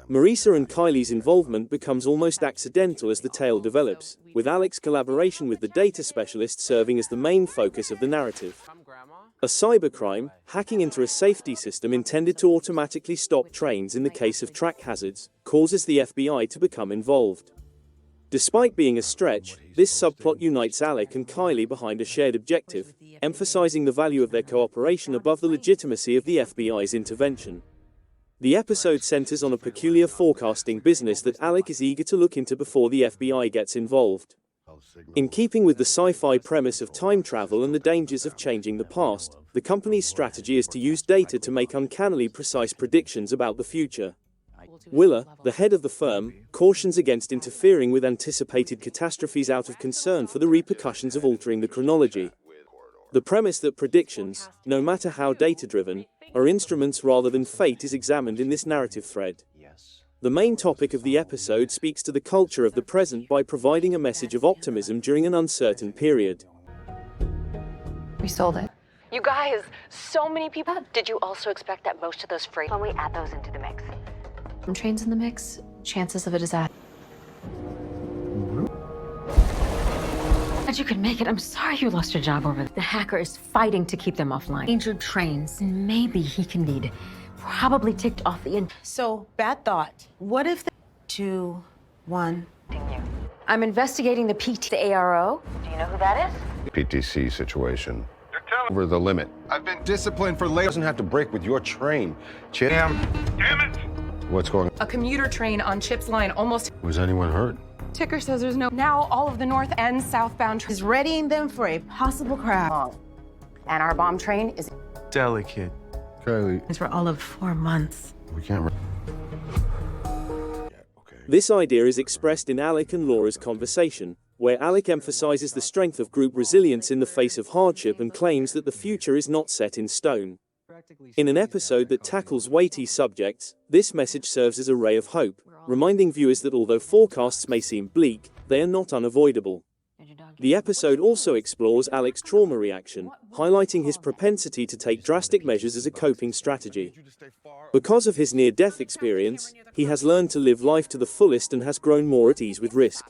Marisa and Kylie's involvement becomes almost accidental as the tale develops, with Alec's collaboration with the data specialist serving as the main focus of the narrative. A cybercrime, hacking into a safety system intended to automatically stop trains in the case of track hazards, causes the FBI to become involved. Despite being a stretch, this subplot unites Alec and Kylie behind a shared objective, emphasizing the value of their cooperation above the legitimacy of the FBI's intervention. The episode centers on a peculiar forecasting business that Alec is eager to look into before the FBI gets involved. In keeping with the sci-fi premise of time travel and the dangers of changing the past, the company's strategy is to use data to make uncannily precise predictions about the future. Willer, the head of the firm, cautions against interfering with anticipated catastrophes out of concern for the repercussions of altering the chronology. The premise that predictions, no matter how data-driven, are instruments rather than fate is examined in this narrative thread. The main topic of the episode speaks to the culture of the present by providing a message of optimism during an uncertain period. We sold it. You guys, so many people. Did you also expect that most of those freight when we add those into the mix? Trains in the mix, chances of a disaster. Glad you could make it. I'm sorry you lost your job over it. The hacker is fighting to keep them offline. Injured trains. Maybe he can lead. Probably ticked off the end. So, bad thought. What if 2, 1. I'm investigating the PT, the ARO. Do you know who that is? PTC situation. Over the limit. I've been disciplined for late. Doesn't have to break with your train. Chip. Damn it! What's going on? A commuter train on Chip's line almost. Was anyone hurt? Ticker says there's no. Now all of the north and southbound Is readying them for a possible crash. And our bomb train is Delicate. Kylie, It's for all of 4 months. we can't. This idea is expressed in Alec and Laura's conversation, where Alec emphasizes the strength of group resilience in the face of hardship and claims that the future is not set in stone. In an episode that tackles weighty subjects, this message serves as a ray of hope, reminding viewers that although forecasts may seem bleak, they are not unavoidable. The episode also explores Alec's trauma reaction, highlighting his propensity to take drastic measures as a coping strategy. Because of his near-death experience, he has learned to live life to the fullest and has grown more at ease with risk.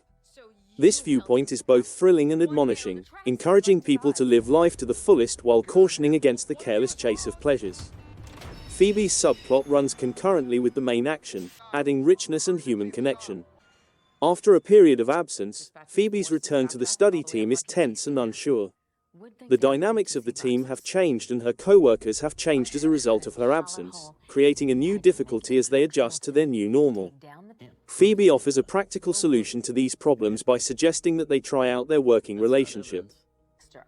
This viewpoint is both thrilling and admonishing, encouraging people to live life to the fullest while cautioning against the careless chase of pleasures. Phoebe's subplot runs concurrently with the main action, adding richness and human connection. After a period of absence, Phoebe's return to the study team is tense and unsure. The dynamics of the team have changed and her co-workers have changed as a result of her absence, creating a new difficulty as they adjust to their new normal. Phoebe offers a practical solution to these problems by suggesting that they try out their working relationship.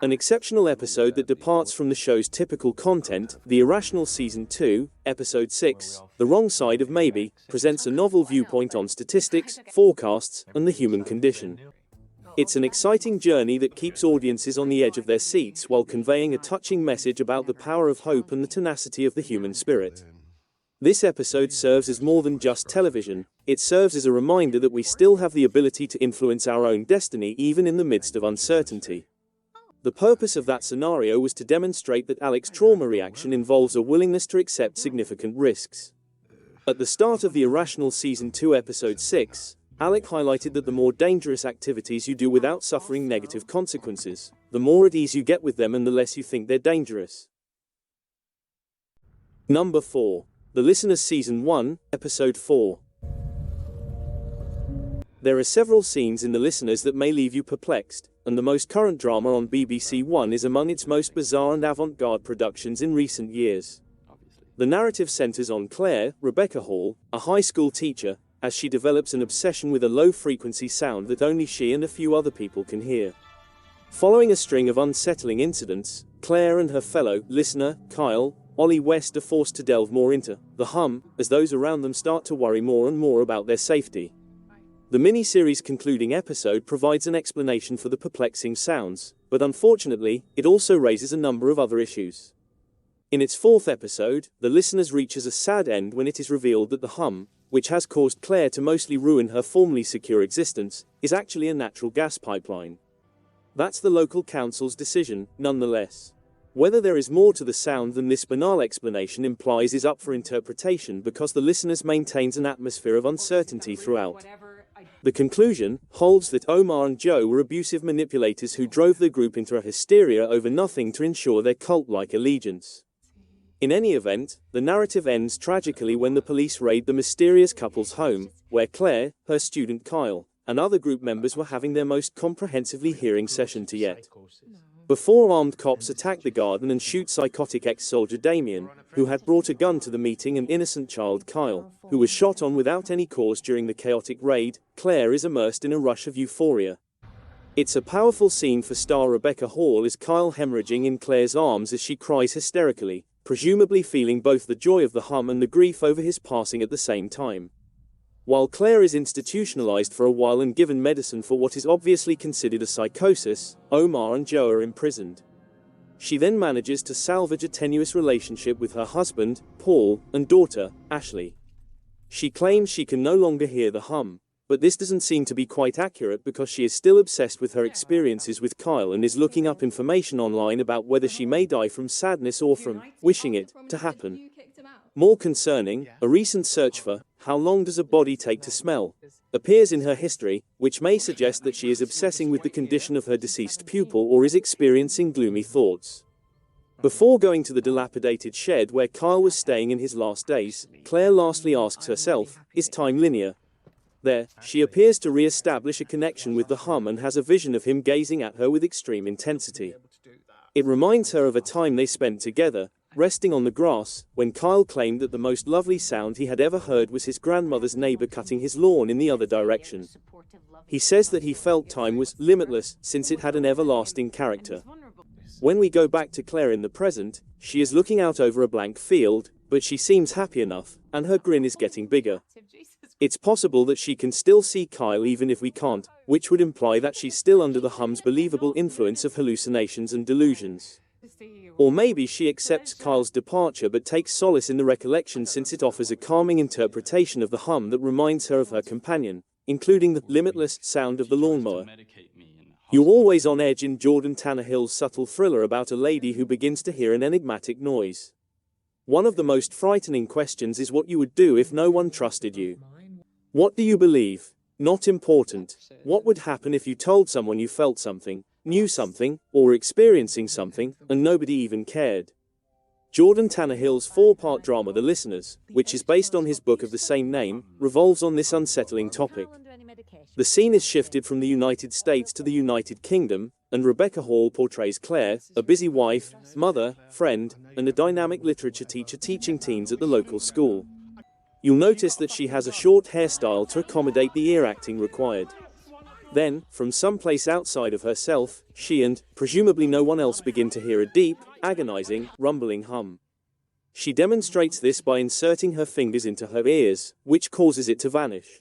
An exceptional episode that departs from the show's typical content, The Irrational Season 2, Episode 6, The Wrong Side of Maybe, presents a novel viewpoint on statistics, forecasts, and the human condition. It's an exciting journey that keeps audiences on the edge of their seats while conveying a touching message about the power of hope and the tenacity of the human spirit. This episode serves as more than just television. It serves as a reminder that we still have the ability to influence our own destiny even in the midst of uncertainty. The purpose of that scenario was to demonstrate that Alec's trauma reaction involves a willingness to accept significant risks. At the start of The Irrational Season 2 Episode 6, Alec highlighted that the more dangerous activities you do without suffering negative consequences, the more at ease you get with them and the less you think they're dangerous. Number 4. The Listeners Season 1, Episode 4. There are several scenes in The Listeners that may leave you perplexed, and the most current drama on BBC One is among its most bizarre and avant-garde productions in recent years. The narrative centers on Claire, Rebecca Hall, a high school teacher, as she develops an obsession with a low-frequency sound that only she and a few other people can hear. Following a string of unsettling incidents, Claire and her fellow listener, Kyle, Ollie West are forced to delve more into the hum, as those around them start to worry more and more about their safety. The mini-series' concluding episode provides an explanation for the perplexing sounds, but unfortunately, it also raises a number of other issues. In its 4th episode, The Listeners reaches a sad end when it is revealed that the hum, which has caused Claire to mostly ruin her formerly secure existence, is actually a natural gas pipeline. That's the local council's decision, nonetheless. Whether there is more to the sound than this banal explanation implies is up for interpretation because The Listeners maintains an atmosphere of uncertainty throughout. The conclusion holds that Omar and Joe were abusive manipulators who drove the group into a hysteria over nothing to ensure their cult-like allegiance. In any event, the narrative ends tragically when the police raid the mysterious couple's home, where Claire, her student Kyle, and other group members were having their most comprehensively hearing session to yet. Before armed cops attack the garden and shoot psychotic ex-soldier Damien, who had brought a gun to the meeting, and innocent child Kyle, who was shot on without any cause during the chaotic raid, Claire is immersed in a rush of euphoria. It's a powerful scene for star Rebecca Hall as Kyle hemorrhaging in Claire's arms as she cries hysterically, presumably feeling both the joy of the hum and the grief over his passing at the same time. While Claire is institutionalized for a while and given medicine for what is obviously considered a psychosis, Omar and Joe are imprisoned. She then manages to salvage a tenuous relationship with her husband, Paul, and daughter, Ashley. She claims she can no longer hear the hum, but this doesn't seem to be quite accurate because she is still obsessed with her experiences with Kyle and is looking up information online about whether she may die from sadness or from wishing it to happen. More concerning, a recent search for "How long does a body take to smell?" appears in her history, which may suggest that she is obsessing with the condition of her deceased pupil or is experiencing gloomy thoughts. Before going to the dilapidated shed where Kyle was staying in his last days, Claire lastly asks herself, is time linear? There, she appears to re-establish a connection with the hum and has a vision of him gazing at her with extreme intensity. It reminds her of a time they spent together, resting on the grass, when Kyle claimed that the most lovely sound he had ever heard was his grandmother's neighbor cutting his lawn in the other direction. He says that he felt time was limitless since it had an everlasting character. When we go back to Claire in the present, she is looking out over a blank field, but she seems happy enough, and her grin is getting bigger. It's possible that she can still see Kyle even if we can't, which would imply that she's still under the hum's believable influence of hallucinations and delusions. Or maybe she accepts Kyle's departure but takes solace in the recollection since it offers a calming interpretation of the hum that reminds her of her companion, including the limitless sound of the lawnmower. You're always on edge in Jordan Tannehill's subtle thriller about a lady who begins to hear an enigmatic noise. One of the most frightening questions is what you would do if no one trusted you. What do you believe? Not important. What would happen if you told someone you felt something, knew something, or were experiencing something, and nobody even cared? Jordan Tannehill's 4-part drama The Listeners, which is based on his book of the same name, revolves on this unsettling topic. The scene is shifted from the United States to the United Kingdom, and Rebecca Hall portrays Claire, a busy wife, mother, friend, and a dynamic literature teacher teaching teens at the local school. You'll notice that she has a short hairstyle to accommodate the ear acting required. Then, from someplace outside of herself, she and, presumably no one else, begin to hear a deep, agonizing, rumbling hum. She demonstrates this by inserting her fingers into her ears, which causes it to vanish.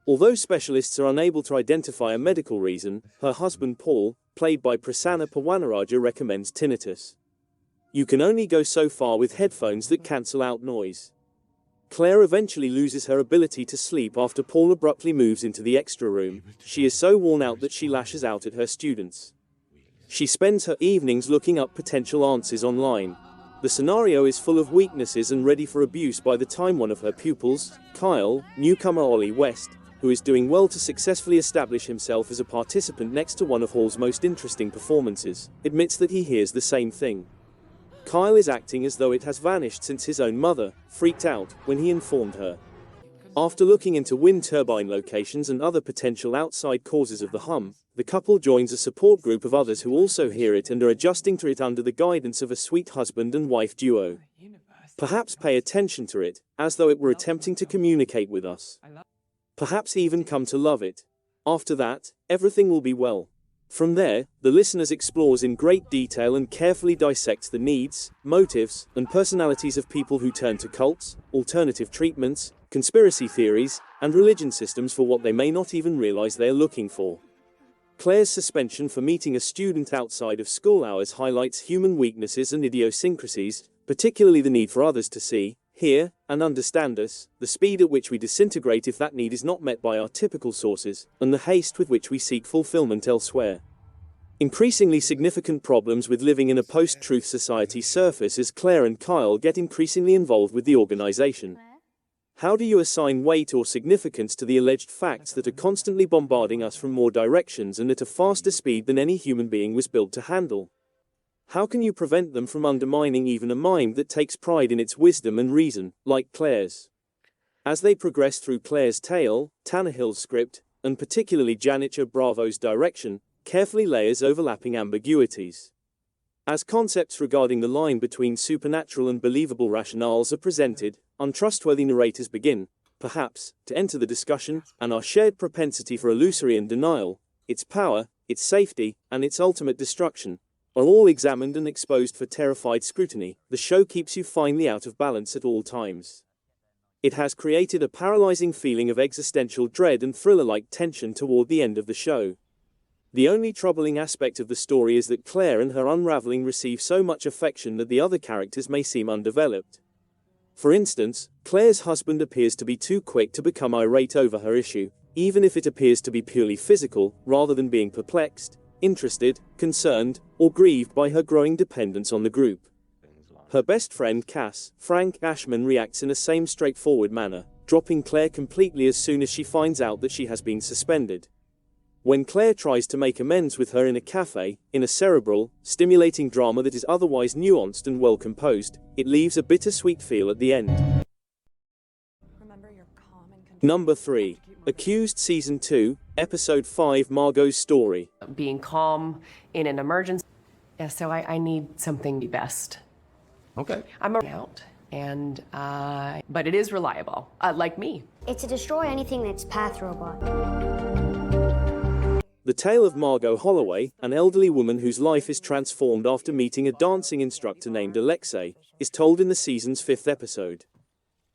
Although specialists are unable to identify a medical reason, her husband Paul, played by Prasanna Pawanaraja, recommends tinnitus. You can only go so far with headphones that cancel out noise. Claire eventually loses her ability to sleep after Paul abruptly moves into the extra room. She is so worn out that she lashes out at her students. She spends her evenings looking up potential answers online. The scenario is full of weaknesses and ready for abuse by the time one of her pupils, Kyle, newcomer Ollie West, who is doing well to successfully establish himself as a participant next to one of Hall's most interesting performances, admits that he hears the same thing. Kyle is acting as though it has vanished since his own mother freaked out when he informed her. After looking into wind turbine locations and other potential outside causes of the hum, the couple joins a support group of others who also hear it and are adjusting to it under the guidance of a sweet husband and wife duo. Perhaps pay attention to it, as though it were attempting to communicate with us. Perhaps even come to love it. After that, everything will be well. From there, The Listeners explores in great detail and carefully dissects the needs, motives, and personalities of people who turn to cults, alternative treatments, conspiracy theories, and religion systems for what they may not even realize they are looking for. Claire's suspension for meeting a student outside of school hours highlights human weaknesses and idiosyncrasies, particularly the need for others to see, hear, and understand us, the speed at which we disintegrate if that need is not met by our typical sources, and the haste with which we seek fulfillment elsewhere. Increasingly significant problems with living in a post-truth society surface as Claire and Kyle get increasingly involved with the organization. How do you assign weight or significance to the alleged facts that are constantly bombarding us from more directions and at a faster speed than any human being was built to handle? How can you prevent them from undermining even a mind that takes pride in its wisdom and reason, like Claire's? As they progress through Claire's tale, Tannehill's script, and particularly Janica Bravo's direction, carefully layers overlapping ambiguities. As concepts regarding the line between supernatural and believable rationales are presented, untrustworthy narrators begin, perhaps, to enter the discussion, and our shared propensity for illusory and denial, its power, its safety, and its ultimate destruction, are all examined and exposed for terrified scrutiny, the show keeps you finely out of balance at all times. It has created a paralyzing feeling of existential dread and thriller-like tension toward the end of the show. The only troubling aspect of the story is that Claire and her unraveling receive so much affection that the other characters may seem undeveloped. For instance, Claire's husband appears to be too quick to become irate over her issue, even if it appears to be purely physical, rather than being perplexed, interested, concerned, or grieved by her growing dependence on the group. Her best friend Cass, Frank Ashman, reacts in a same straightforward manner, dropping Claire completely as soon as she finds out that she has been suspended. When Claire tries to make amends with her in a cafe, in a cerebral, stimulating drama that is otherwise nuanced and well composed, it leaves a bittersweet feel at the end. Number 3. Accused Season 2, Episode 5, Margot's Story. Being calm in an emergency. Yeah, so I need something to be best. Okay. I'm out, and but it is reliable, like me. It's to destroy anything that's path robot. The tale of Margot Holloway, an elderly woman whose life is transformed after meeting a dancing instructor named Alexei, is told in the season's 5th episode.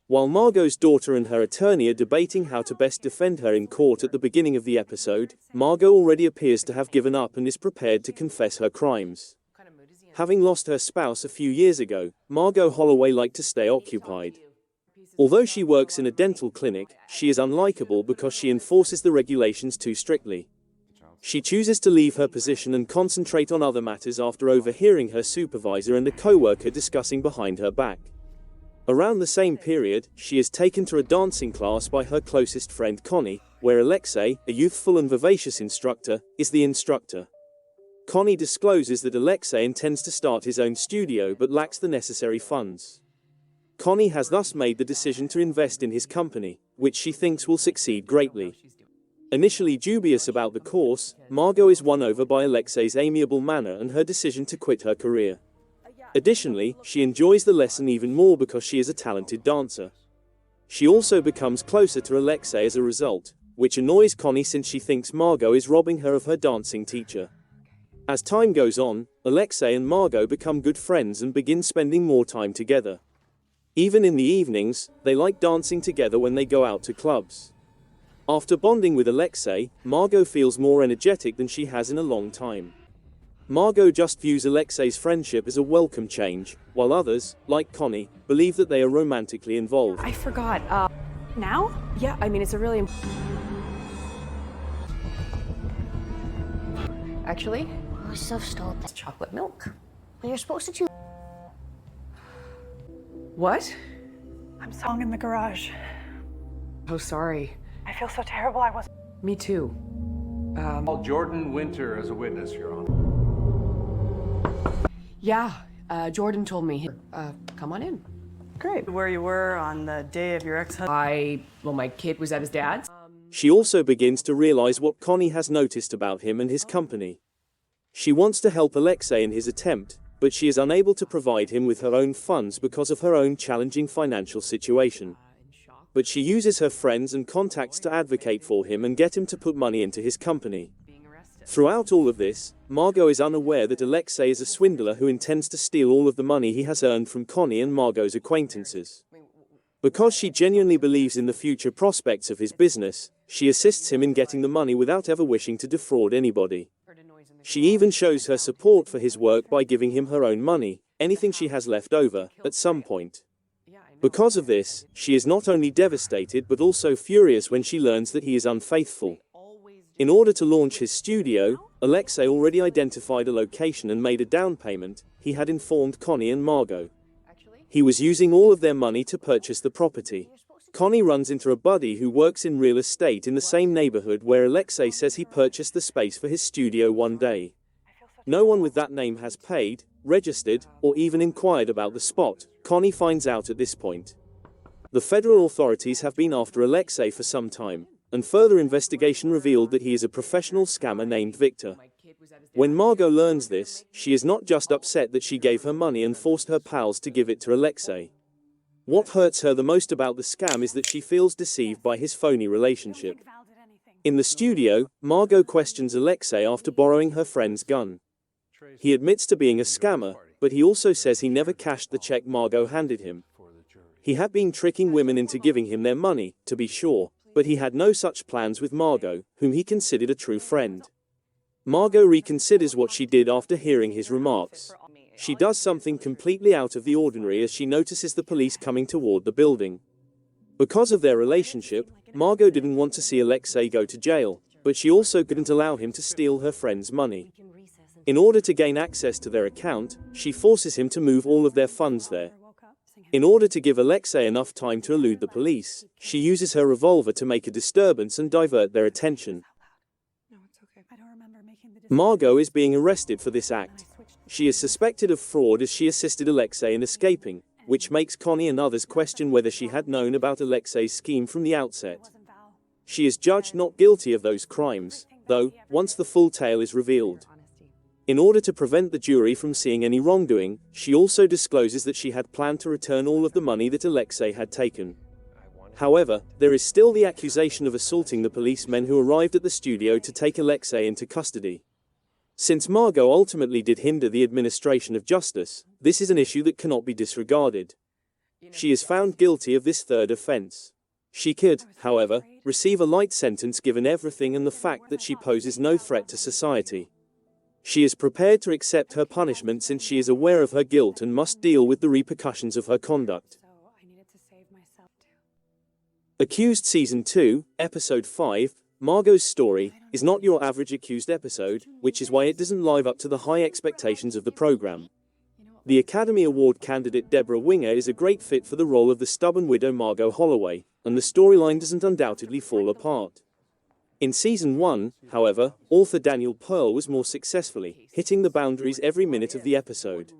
While Margot's daughter and her attorney are debating how to best defend her in court at the beginning of the episode, Margot already appears to have given up and is prepared to confess her crimes. Having lost her spouse a few years ago, Margot Holloway liked to stay occupied. Although she works in a dental clinic, she is unlikable because she enforces the regulations too strictly. She chooses to leave her position and concentrate on other matters after overhearing her supervisor and a co-worker discussing behind her back. Around the same period, she is taken to a dancing class by her closest friend Connie, where Alexei, a youthful and vivacious instructor, is the instructor. Connie discloses that Alexei intends to start his own studio but lacks the necessary funds. Connie has thus made the decision to invest in his company, which she thinks will succeed greatly. Initially dubious about the course, Margot is won over by Alexei's amiable manner and her decision to quit her career. Additionally, she enjoys the lesson even more because she is a talented dancer. She also becomes closer to Alexei as a result, which annoys Connie since she thinks Margot is robbing her of her dancing teacher. As time goes on, Alexei and Margot become good friends and begin spending more time together. Even in the evenings, they like dancing together when they go out to clubs. After bonding with Alexei, Margot feels more energetic than she has in a long time. Margot just views Alexei's friendship as a welcome change, while others, like Connie, believe that they are romantically involved. I forgot. Now? Yeah, I mean, it's a really... Actually, I self-stole it's chocolate milk. Well, you're supposed to choose. What? I'm song in the garage. Oh, sorry. I feel so terrible. I was. Me too. Jordan Winter as a witness, Your Honor. Yeah, Jordan told me. Come on in. Great. Where you were on the day of your ex-husband. Well, my kid was at his dad's. She also begins to realize what Connie has noticed about him and his company. She wants to help Alexei in his attempt, but she is unable to provide him with her own funds because of her own challenging financial situation. But she uses her friends and contacts to advocate for him and get him to put money into his company. Throughout all of this, Margot is unaware that Alexei is a swindler who intends to steal all of the money he has earned from Connie and Margot's acquaintances. Because she genuinely believes in the future prospects of his business, she assists him in getting the money without ever wishing to defraud anybody. She even shows her support for his work by giving him her own money, anything she has left over, at some point. Because of this, she is not only devastated but also furious when she learns that he is unfaithful. In order to launch his studio, Alexei already identified a location and made a down payment, he had informed Connie and Margot. He was using all of their money to purchase the property. Connie runs into a buddy who works in real estate in the same neighborhood where Alexei says he purchased the space for his studio one day. No one with that name has paid, registered, or even inquired about the spot, Connie finds out at this point. The federal authorities have been after Alexei for some time, and further investigation revealed that he is a professional scammer named Victor. When Margot learns this, she is not just upset that she gave her money and forced her pals to give it to Alexei. What hurts her the most about the scam is that she feels deceived by his phony relationship. In the studio, Margot questions Alexei after borrowing her friend's gun. He admits to being a scammer, but he also says he never cashed the check Margot handed him. He had been tricking women into giving him their money, to be sure, but he had no such plans with Margot, whom he considered a true friend. Margot reconsiders what she did after hearing his remarks. She does something completely out of the ordinary as she notices the police coming toward the building. Because of their relationship, Margot didn't want to see Alexei go to jail, but she also couldn't allow him to steal her friend's money. In order to gain access to their account, she forces him to move all of their funds there. In order to give Alexei enough time to elude the police, she uses her revolver to make a disturbance and divert their attention. Margot is being arrested for this act. She is suspected of fraud as she assisted Alexei in escaping, which makes Connie and others question whether she had known about Alexei's scheme from the outset. She is judged not guilty of those crimes, though, once the full tale is revealed. In order to prevent the jury from seeing any wrongdoing, she also discloses that she had planned to return all of the money that Alexei had taken. However, there is still the accusation of assaulting the policemen who arrived at the studio to take Alexei into custody. Since Margot ultimately did hinder the administration of justice, this is an issue that cannot be disregarded. She is found guilty of this third offense. She could, however, receive a light sentence given everything and the fact that she poses no threat to society. She is prepared to accept her punishment since she is aware of her guilt and must deal with the repercussions of her conduct. Accused Season 2, Episode 5, Margot's story, is not your average Accused episode, which is why it doesn't live up to the high expectations of the program. The Academy Award candidate Deborah Winger is a great fit for the role of the stubborn widow Margot Holloway, and the storyline doesn't undoubtedly fall apart. In Season 1, however, author Daniel Pearl was more successfully hitting the boundaries every minute of the episode.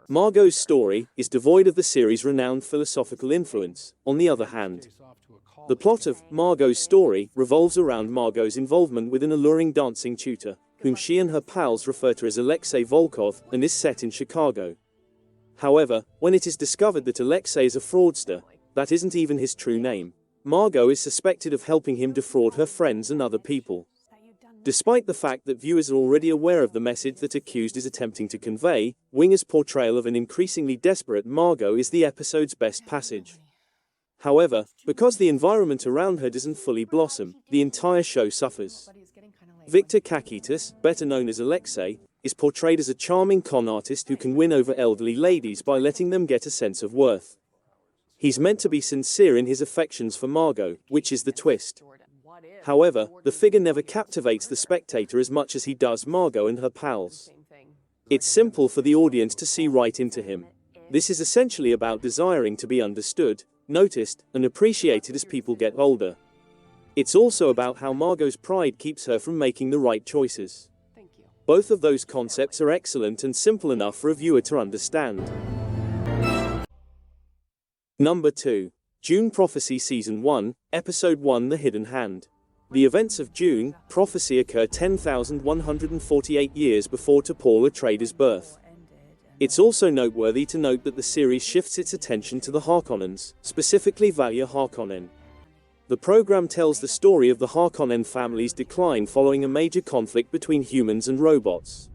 Margot's story is devoid of the series' renowned philosophical influence, on the other hand. The plot of Margot's story revolves around Margot's involvement with an alluring dancing tutor, whom she and her pals refer to as Alexei Volkov, and is set in Chicago. However, when it is discovered that Alexei is a fraudster, that isn't even his true name, Margot is suspected of helping him defraud her friends and other people. Despite the fact that viewers are already aware of the message that Accused is attempting to convey, Winger's portrayal of an increasingly desperate Margot is the episode's best passage. However, because the environment around her doesn't fully blossom, the entire show suffers. Victor Kakitas, better known as Alexei, is portrayed as a charming con artist who can win over elderly ladies by letting them get a sense of worth. He's meant to be sincere in his affections for Margot, which is the twist. However, the figure never captivates the spectator as much as he does Margot and her pals. It's simple for the audience to see right into him. This is essentially about desiring to be understood, noticed, and appreciated as people get older. It's also about how Margot's pride keeps her from making the right choices. Both of those concepts are excellent and simple enough for a viewer to understand. Number 2. Dune Prophecy Season 1, Episode 1 The Hidden Hand. The events of Dune Prophecy occur 10,148 years before T'Pol Atreides' birth. It's also noteworthy to note that the series shifts its attention to the Harkonnens, specifically Valyr Harkonnen. The program tells the story of the Harkonnen family's decline following a major conflict between humans and robots.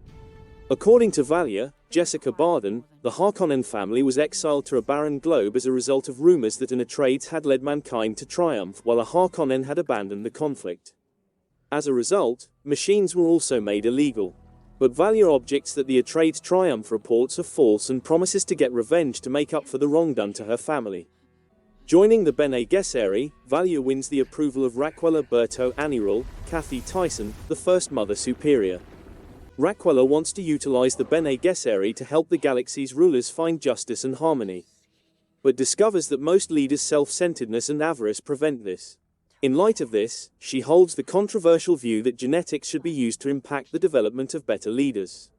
According to Valyr, Jessica Barden, the Harkonnen family was exiled to a barren globe as a result of rumors that an Atreides had led mankind to triumph while a Harkonnen had abandoned the conflict. As a result, machines were also made illegal. But Valyr objects that the Atreides' triumph reports are false and promises to get revenge to make up for the wrong done to her family. Joining the Bene Gesserit, Valyr wins the approval of Raquella Berto Anirul, Kathy Tyson, the First Mother Superior. Raquella wants to utilize the Bene Gesserit to help the galaxy's rulers find justice and harmony, but discovers that most leaders' self-centeredness and avarice prevent this. In light of this, she holds the controversial view that genetics should be used to impact the development of better leaders.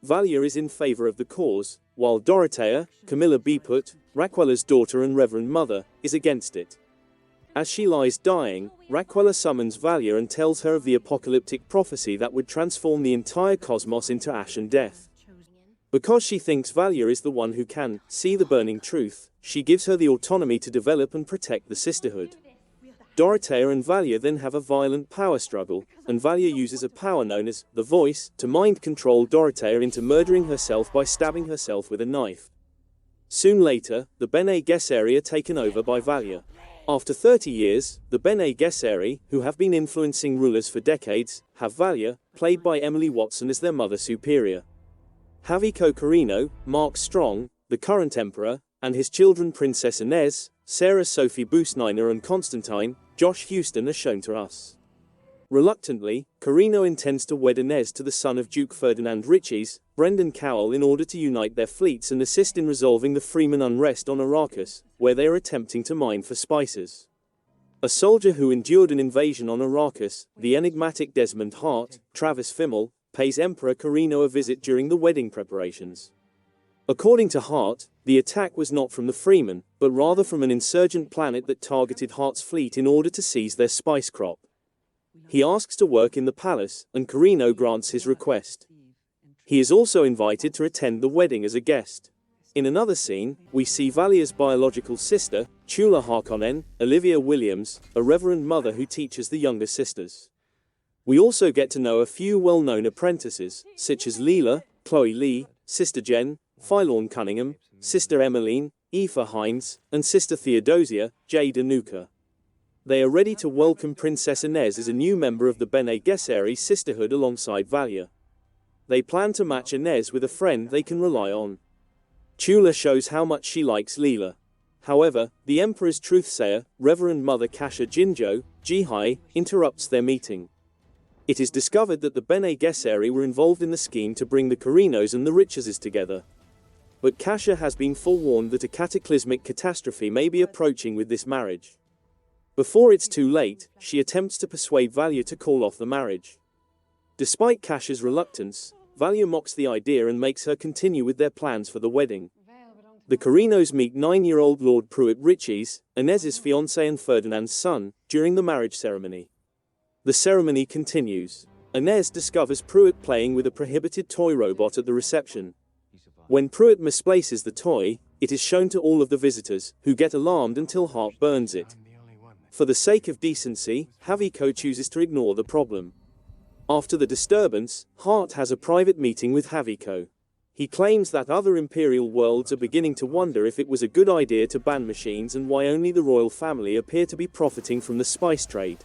Valyr is in favor of the cause, while Dorothea, Camilla Beeput, Raquella's daughter and Reverend Mother, is against it. As she lies dying, Raquella summons Valyr and tells her of the apocalyptic prophecy that would transform the entire cosmos into ash and death. Because she thinks Valyr is the one who can see the burning truth, she gives her the autonomy to develop and protect the sisterhood. Dorothea and Valia then have a violent power struggle, and Valia uses a power known as the Voice to mind control Dorothea into murdering herself by stabbing herself with a knife. Soon later, the Bene Gesserit are taken over by Valia. After 30 years, the Bene Gesserit, who have been influencing rulers for decades, have Valia, played by Emily Watson, as their mother superior. Haviko Carino, Mark Strong, the current emperor, and his children Princess Inez, Sarah Sophie Busniner and Constantine, Josh Houston, are shown to us. Reluctantly, Carino intends to wed Inez to the son of Duke Ferdinand Riches, Brendan Cowell, in order to unite their fleets and assist in resolving the Freeman unrest on Arrakis, where they are attempting to mine for spices. A soldier who endured an invasion on Arrakis, the enigmatic Desmond Hart, Travis Fimmel, pays Emperor Carino a visit during the wedding preparations. According to Hart, the attack was not from the Freemen, but rather from an insurgent planet that targeted Hart's fleet in order to seize their spice crop. He asks to work in the palace, and Carino grants his request. He is also invited to attend the wedding as a guest. In another scene, we see Valia's biological sister, Chula Harkonnen, Olivia Williams, a reverend mother who teaches the younger sisters. We also get to know a few well-known apprentices, such as Leela, Chloe Lee, Sister Jen, Philorn Cunningham, Sister Emmeline, Aoife Hines, and Sister Theodosia, Jade Anuka. They are ready to welcome Princess Inez as a new member of the Bene Gesserit sisterhood alongside Valia. They plan to match Inez with a friend they can rely on. Chula shows how much she likes Leela. However, the Emperor's truthsayer, Reverend Mother Kasha Jinjo, Jihai, interrupts their meeting. It is discovered that the Bene Gesserit were involved in the scheme to bring the Carinos and the Richeses together. But Kasha has been forewarned that a cataclysmic catastrophe may be approaching with this marriage. Before it's too late, she attempts to persuade Valia to call off the marriage. Despite Kasha's reluctance, Valia mocks the idea and makes her continue with their plans for the wedding. The Carinos meet 9-year-old Lord Pruitt Riches, Inez's fiancé and Ferdinand's son, during the marriage ceremony. The ceremony continues. Inez discovers Pruitt playing with a prohibited toy robot at the reception. When Pruitt misplaces the toy, it is shown to all of the visitors, who get alarmed until Hart burns it. For the sake of decency, Haviko chooses to ignore the problem. After the disturbance, Hart has a private meeting with Haviko. He claims that other imperial worlds are beginning to wonder if it was a good idea to ban machines and why only the royal family appear to be profiting from the spice trade.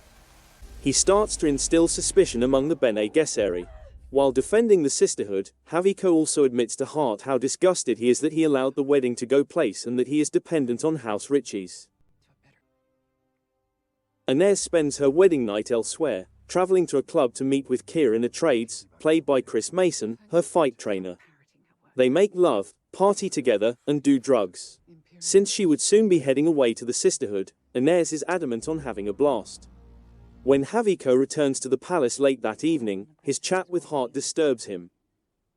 He starts to instill suspicion among the Bene Gesserit. While defending the sisterhood, Haviko also admits to Hart how disgusted he is that he allowed the wedding to go place and that he is dependent on House Riches. Inez spends her wedding night elsewhere, traveling to a club to meet with Kieran Atreides, played by Chris Mason, her fight trainer. They make love, party together, and do drugs. Since she would soon be heading away to the sisterhood, Inez is adamant on having a blast. When Haviko returns to the palace late that evening, his chat with Hart disturbs him.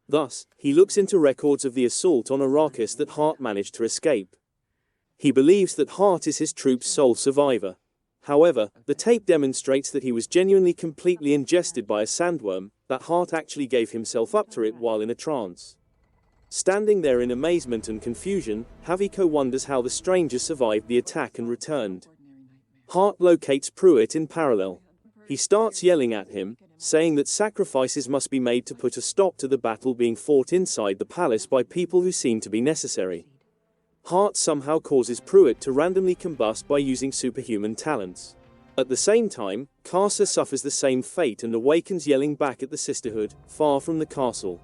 Thus, he looks into records of the assault on Arrakis that Hart managed to escape. He believes that Hart is his troop's sole survivor. However, the tape demonstrates that he was genuinely completely ingested by a sandworm, that Hart actually gave himself up to it while in a trance. Standing there in amazement and confusion, Haviko wonders how the stranger survived the attack and returned. Hart locates Pruitt in parallel. He starts yelling at him, saying that sacrifices must be made to put a stop to the battle being fought inside the palace by people who seem to be necessary. Hart somehow causes Pruitt to randomly combust by using superhuman talents. At the same time, Karsa suffers the same fate and awakens yelling back at the sisterhood, far from the castle.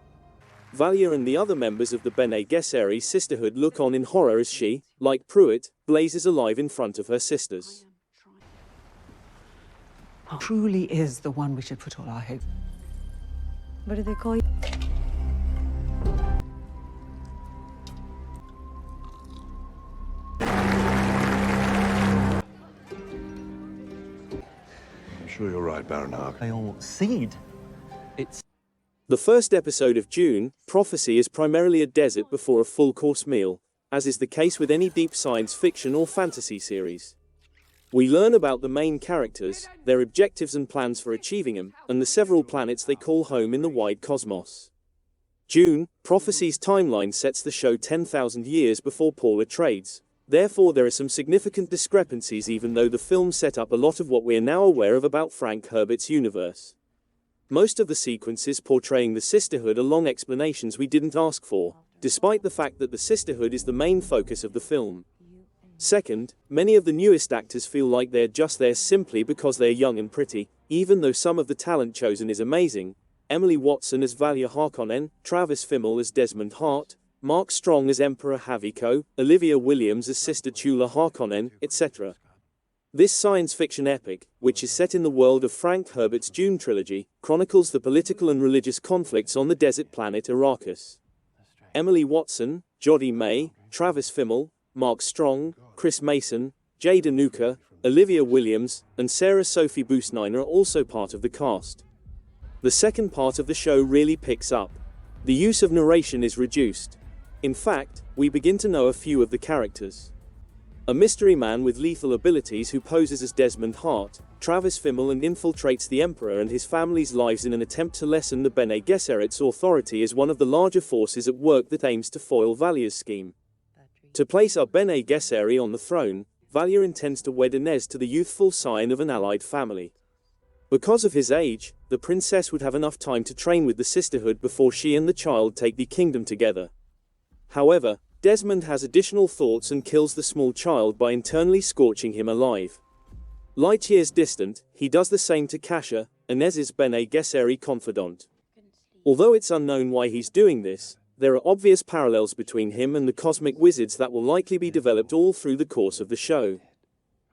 Valia and the other members of the Bene Gesserit sisterhood look on in horror as she, like Pruitt, blazes alive in front of her sisters. Truly is the one we should put all our hope. What do they call you? I'm sure you're right, Baron Hark. I'll seed. It's The first episode of Dune, Prophecy, is primarily a desert before a full-course meal, as is the case with any deep science fiction or fantasy series. We learn about the main characters, their objectives and plans for achieving them, and the several planets they call home in the wide cosmos. Dune, Prophecy's timeline sets the show 10,000 years before Paul Atreides, Therefore, there are some significant discrepancies even though the film set up a lot of what we are now aware of about Frank Herbert's universe. Most of the sequences portraying the sisterhood are long explanations we didn't ask for, despite the fact that the sisterhood is the main focus of the film. Second, many of the newest actors feel like they're just there simply because they're young and pretty, even though some of the talent chosen is amazing. Emily Watson as Valia Harkonnen, Travis Fimmel as Desmond Hart, Mark Strong as Emperor Haviko, Olivia Williams as Sister Chula Harkonnen, etc. This science fiction epic, which is set in the world of Frank Herbert's Dune trilogy, chronicles the political and religious conflicts on the desert planet Arrakis. Emily Watson, Jodie May, Travis Fimmel, Mark Strong, Chris Mason, Jade Anuka, Olivia Williams, and Sarah Sophie Busniner are also part of the cast. The second part of the show really picks up. The use of narration is reduced. In fact, we begin to know a few of the characters. A mystery man with lethal abilities who poses as Desmond Hart, Travis Fimmel, and infiltrates the Emperor and his family's lives in an attempt to lessen the Bene Gesserit's authority is one of the larger forces at work that aims to foil Valia's scheme. To place our Bene Gesserit on the throne, Valia intends to wed Inez to the youthful scion of an allied family. Because of his age, the princess would have enough time to train with the sisterhood before she and the child take the kingdom together. However, Desmond has additional thoughts and kills the small child by internally scorching him alive. Light years distant, he does the same to Kasha, Inez's Bene Gesserit confidant. Although it's unknown why he's doing this, there are obvious parallels between him and the cosmic wizards that will likely be developed all through the course of the show.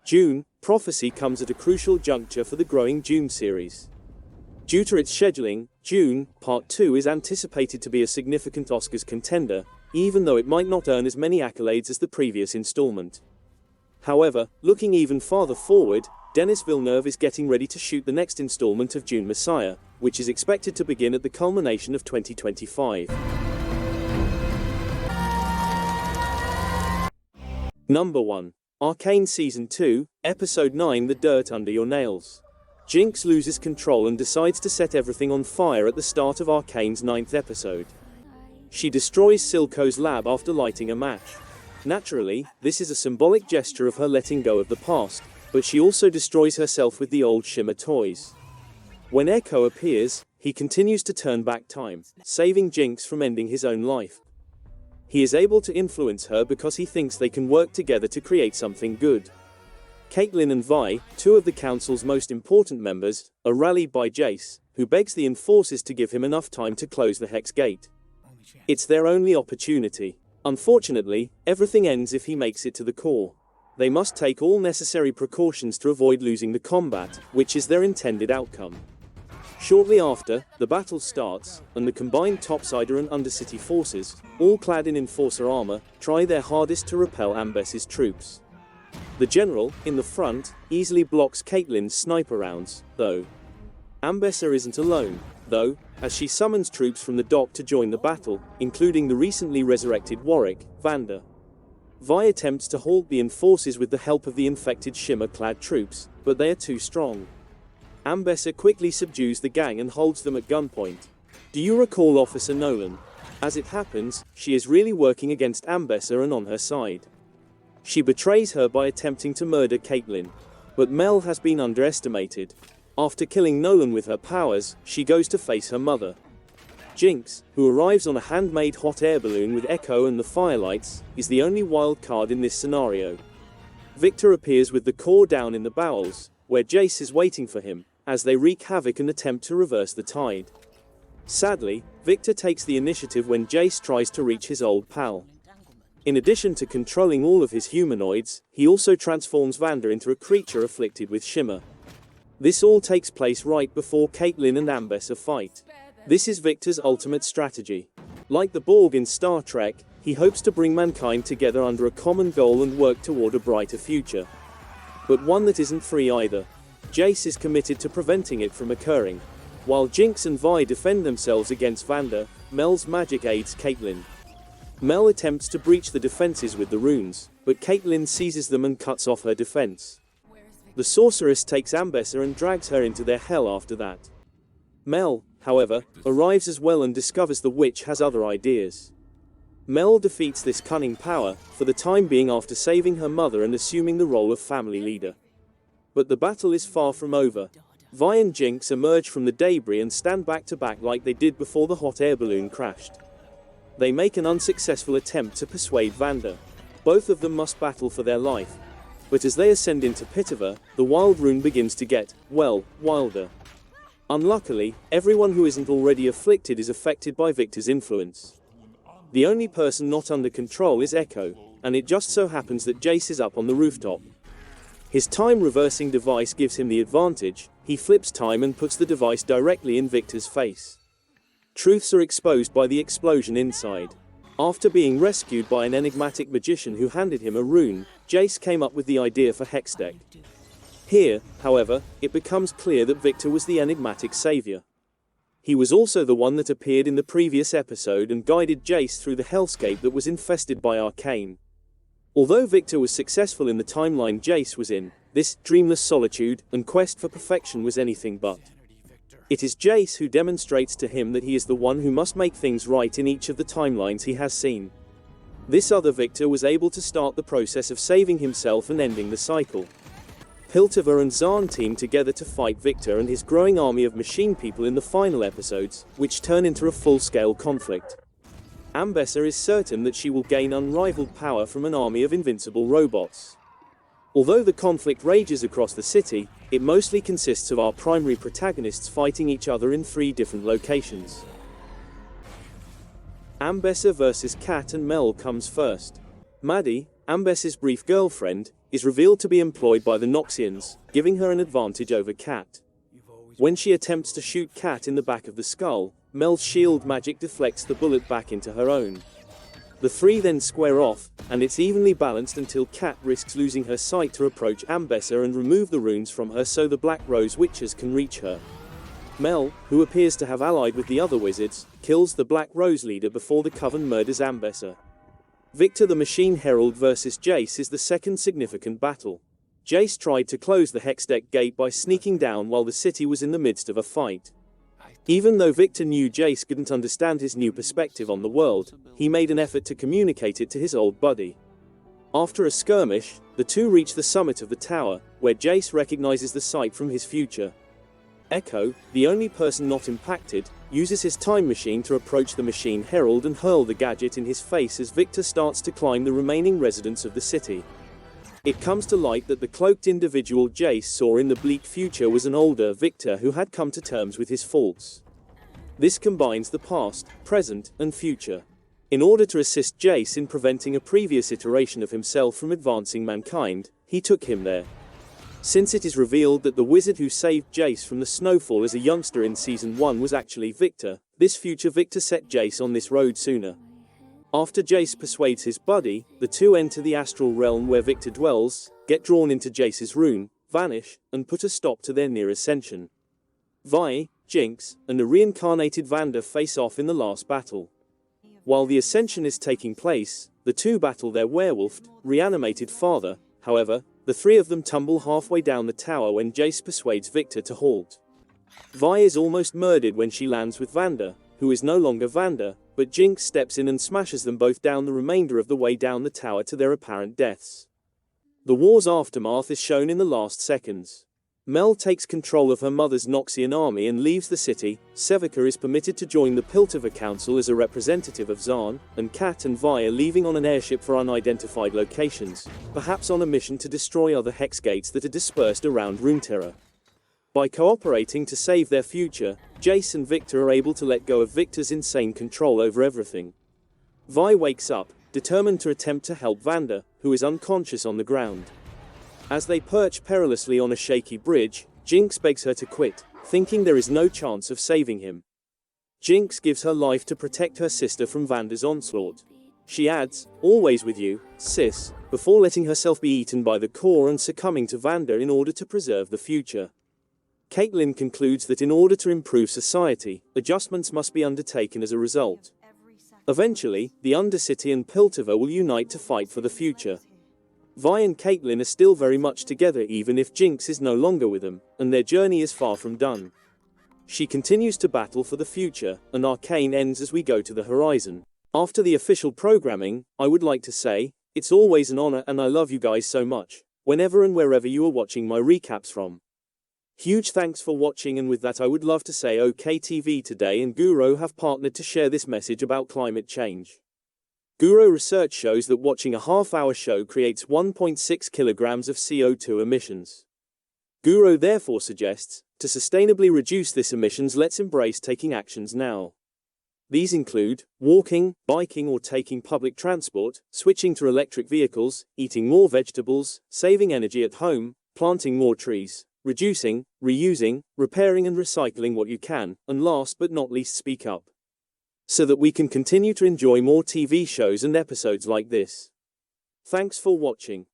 Dune, Prophecy comes at a crucial juncture for the growing Dune series. Due to its scheduling, Dune, Part 2 is anticipated to be a significant Oscars contender, even though it might not earn as many accolades as the previous installment. However, looking even farther forward, Denis Villeneuve is getting ready to shoot the next installment of Dune Messiah, which is expected to begin at the culmination of 2025. Number 1. Arcane Season 2, Episode 9, The Dirt Under Your Nails. Jinx loses control and decides to set everything on fire at the start of Arcane's 9th episode. She destroys Silco's lab after lighting a match. Naturally, this is a symbolic gesture of her letting go of the past, but she also destroys herself with the old Shimmer toys. When Echo appears, he continues to turn back time, saving Jinx from ending his own life. He is able to influence her because he thinks they can work together to create something good. Caitlin and Vi, two of the Council's most important members, are rallied by Jace, who begs the Enforcers to give him enough time to close the Hex Gate. It's their only opportunity. Unfortunately, everything ends if he makes it to the core. They must take all necessary precautions to avoid losing the combat, which is their intended outcome. Shortly after, the battle starts, and the combined Topsider and Undercity forces, all clad in Enforcer armor, try their hardest to repel Ambess's troops. The general, in the front, easily blocks Caitlyn's sniper rounds, though. Ambessa isn't alone, though, as she summons troops from the dock to join the battle, including the recently resurrected Warwick, Vander. Vi attempts to halt the Enforcers with the help of the infected Shimmer-clad troops, but they are too strong. Ambessa quickly subdues the gang and holds them at gunpoint. Do you recall Officer Nolan? As it happens, she is really working against Ambessa and on her side. She betrays her by attempting to murder Caitlyn. But Mel has been underestimated. After killing Nolan with her powers, she goes to face her mother. Jinx, who arrives on a handmade hot air balloon with Echo and the Firelights, is the only wild card in this scenario. Victor appears with the core down in the bowels, where Jace is waiting for him, as they wreak havoc and attempt to reverse the tide. Sadly, Victor takes the initiative when Jace tries to reach his old pal. In addition to controlling all of his humanoids, he also transforms Vander into a creature afflicted with Shimmer. This all takes place right before Caitlyn and Ambessa fight. This is Victor's ultimate strategy. Like the Borg in Star Trek, he hopes to bring mankind together under a common goal and work toward a brighter future. But one that isn't free either. Jace is committed to preventing it from occurring. While Jinx and Vi defend themselves against Vander, Mel's magic aids Caitlyn. Mel attempts to breach the defenses with the runes, but Caitlyn seizes them and cuts off her defense. The sorceress takes Ambessa and drags her into their hell after that. Mel, however, arrives as well and discovers the witch has other ideas. Mel defeats this cunning power, for the time being after saving her mother and assuming the role of family leader. But the battle is far from over. Vi and Jinx emerge from the debris and stand back to back like they did before the hot air balloon crashed. They make an unsuccessful attempt to persuade Vanda. Both of them must battle for their life. But as they ascend into Pitava, the wild rune begins to get, well, wilder. Unluckily, everyone who isn't already afflicted is affected by Victor's influence. The only person not under control is Echo, and it just so happens that Jace is up on the rooftop. His time-reversing device gives him the advantage. He flips time and puts the device directly in Victor's face. Truths are exposed by the explosion inside. After being rescued by an enigmatic magician who handed him a rune, Jace came up with the idea for Hextech. Here, however, it becomes clear that Victor was the enigmatic savior. He was also the one that appeared in the previous episode and guided Jace through the hellscape that was infested by Arcane. Although Victor was successful in the timeline Jace was in, this dreamless solitude and quest for perfection was anything but. It is Jace who demonstrates to him that he is the one who must make things right in each of the timelines he has seen. This other Victor was able to start the process of saving himself and ending the cycle. Piltover and Zahn team together to fight Victor and his growing army of machine people in the final episodes, which turn into a full-scale conflict. Ambessa is certain that she will gain unrivaled power from an army of invincible robots. Although the conflict rages across the city, it mostly consists of our primary protagonists fighting each other in 3 different locations. Ambessa versus Kat and Mel comes first. Maddie, Ambessa's brief girlfriend, is revealed to be employed by the Noxians, giving her an advantage over Kat. When she attempts to shoot Kat in the back of the skull, Mel's shield magic deflects the bullet back into her own. The 3 then square off, and it's evenly balanced until Kat risks losing her sight to approach Ambessa and remove the runes from her so the Black Rose witches can reach her. Mel, who appears to have allied with the other wizards, kills the Black Rose leader before the Coven murders Ambessa. Victor the Machine Herald versus Jace is the second significant battle. Jace tried to close the Hextech gate by sneaking down while the city was in the midst of a fight. Even though Victor knew Jace couldn't understand his new perspective on the world, he made an effort to communicate it to his old buddy. After a skirmish, the two reach the summit of the tower, where Jace recognizes the sight from his future. Echo, the only person not impacted, uses his time machine to approach the Machine Herald and hurl the gadget in his face as Victor starts to climb the remaining residents of the city. It comes to light that the cloaked individual Jace saw in the bleak future was an older Victor who had come to terms with his faults. This combines the past, present, and future. In order to assist Jace in preventing a previous iteration of himself from advancing mankind, he took him there. Since it is revealed that the wizard who saved Jace from the snowfall as a youngster in Season 1 was actually Victor, this future Victor set Jace on this road sooner. After Jace persuades his buddy, the two enter the astral realm where Victor dwells, get drawn into Jace's rune, vanish, and put a stop to their near ascension. Vi, Jinx, and a reincarnated Vanda face off in the last battle. While the ascension is taking place, the two battle their werewolfed, reanimated father. However, the 3 of them tumble halfway down the tower when Jace persuades Victor to halt. Vi is almost murdered when she lands with Vanda, who is no longer Vanda, but Jinx steps in and smashes them both down the remainder of the way down the tower to their apparent deaths. The war's aftermath is shown in the last seconds. Mel takes control of her mother's Noxian army and leaves the city. Sevica is permitted to join the Piltover Council as a representative of Zahn, and Kat and Vi are leaving on an airship for unidentified locations, perhaps on a mission to destroy other hex gates that are dispersed around Runeterra. By cooperating to save their future, Jace and Victor are able to let go of Victor's insane control over everything. Vi wakes up, determined to attempt to help Vanda, who is unconscious on the ground. As they perch perilously on a shaky bridge, Jinx begs her to quit, thinking there is no chance of saving him. Jinx gives her life to protect her sister from Vanda's onslaught. She adds, "Always with you, sis," before letting herself be eaten by the core and succumbing to Vanda in order to preserve the future. Caitlin concludes that in order to improve society, adjustments must be undertaken as a result. Eventually, the Undercity and Piltover will unite to fight for the future. Vi and Caitlin are still very much together even if Jinx is no longer with them, and their journey is far from done. She continues to battle for the future, and Arcane ends as we go to the horizon. After the official programming, I would like to say, it's always an honor and I love you guys so much, whenever and wherever you are watching my recaps from. Huge thanks for watching, and with that I would love to say OK TV today and Guro have partnered to share this message about climate change. Guro research shows that watching a half-hour show creates 1.6 kilograms of CO2 emissions. Guro therefore suggests, to sustainably reduce this emissions, let's embrace taking actions now. These include walking, biking or taking public transport, switching to electric vehicles, eating more vegetables, saving energy at home, planting more trees, reducing, reusing, repairing and recycling what you can, and last but not least, speak up. So that we can continue to enjoy more TV shows and episodes like this. Thanks for watching.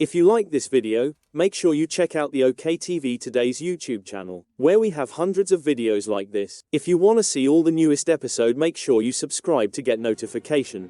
If you like this video, make sure you check out the OK TV Today's YouTube channel, where we have hundreds of videos like this. If you want to see all the newest episode, make sure you subscribe to get notification.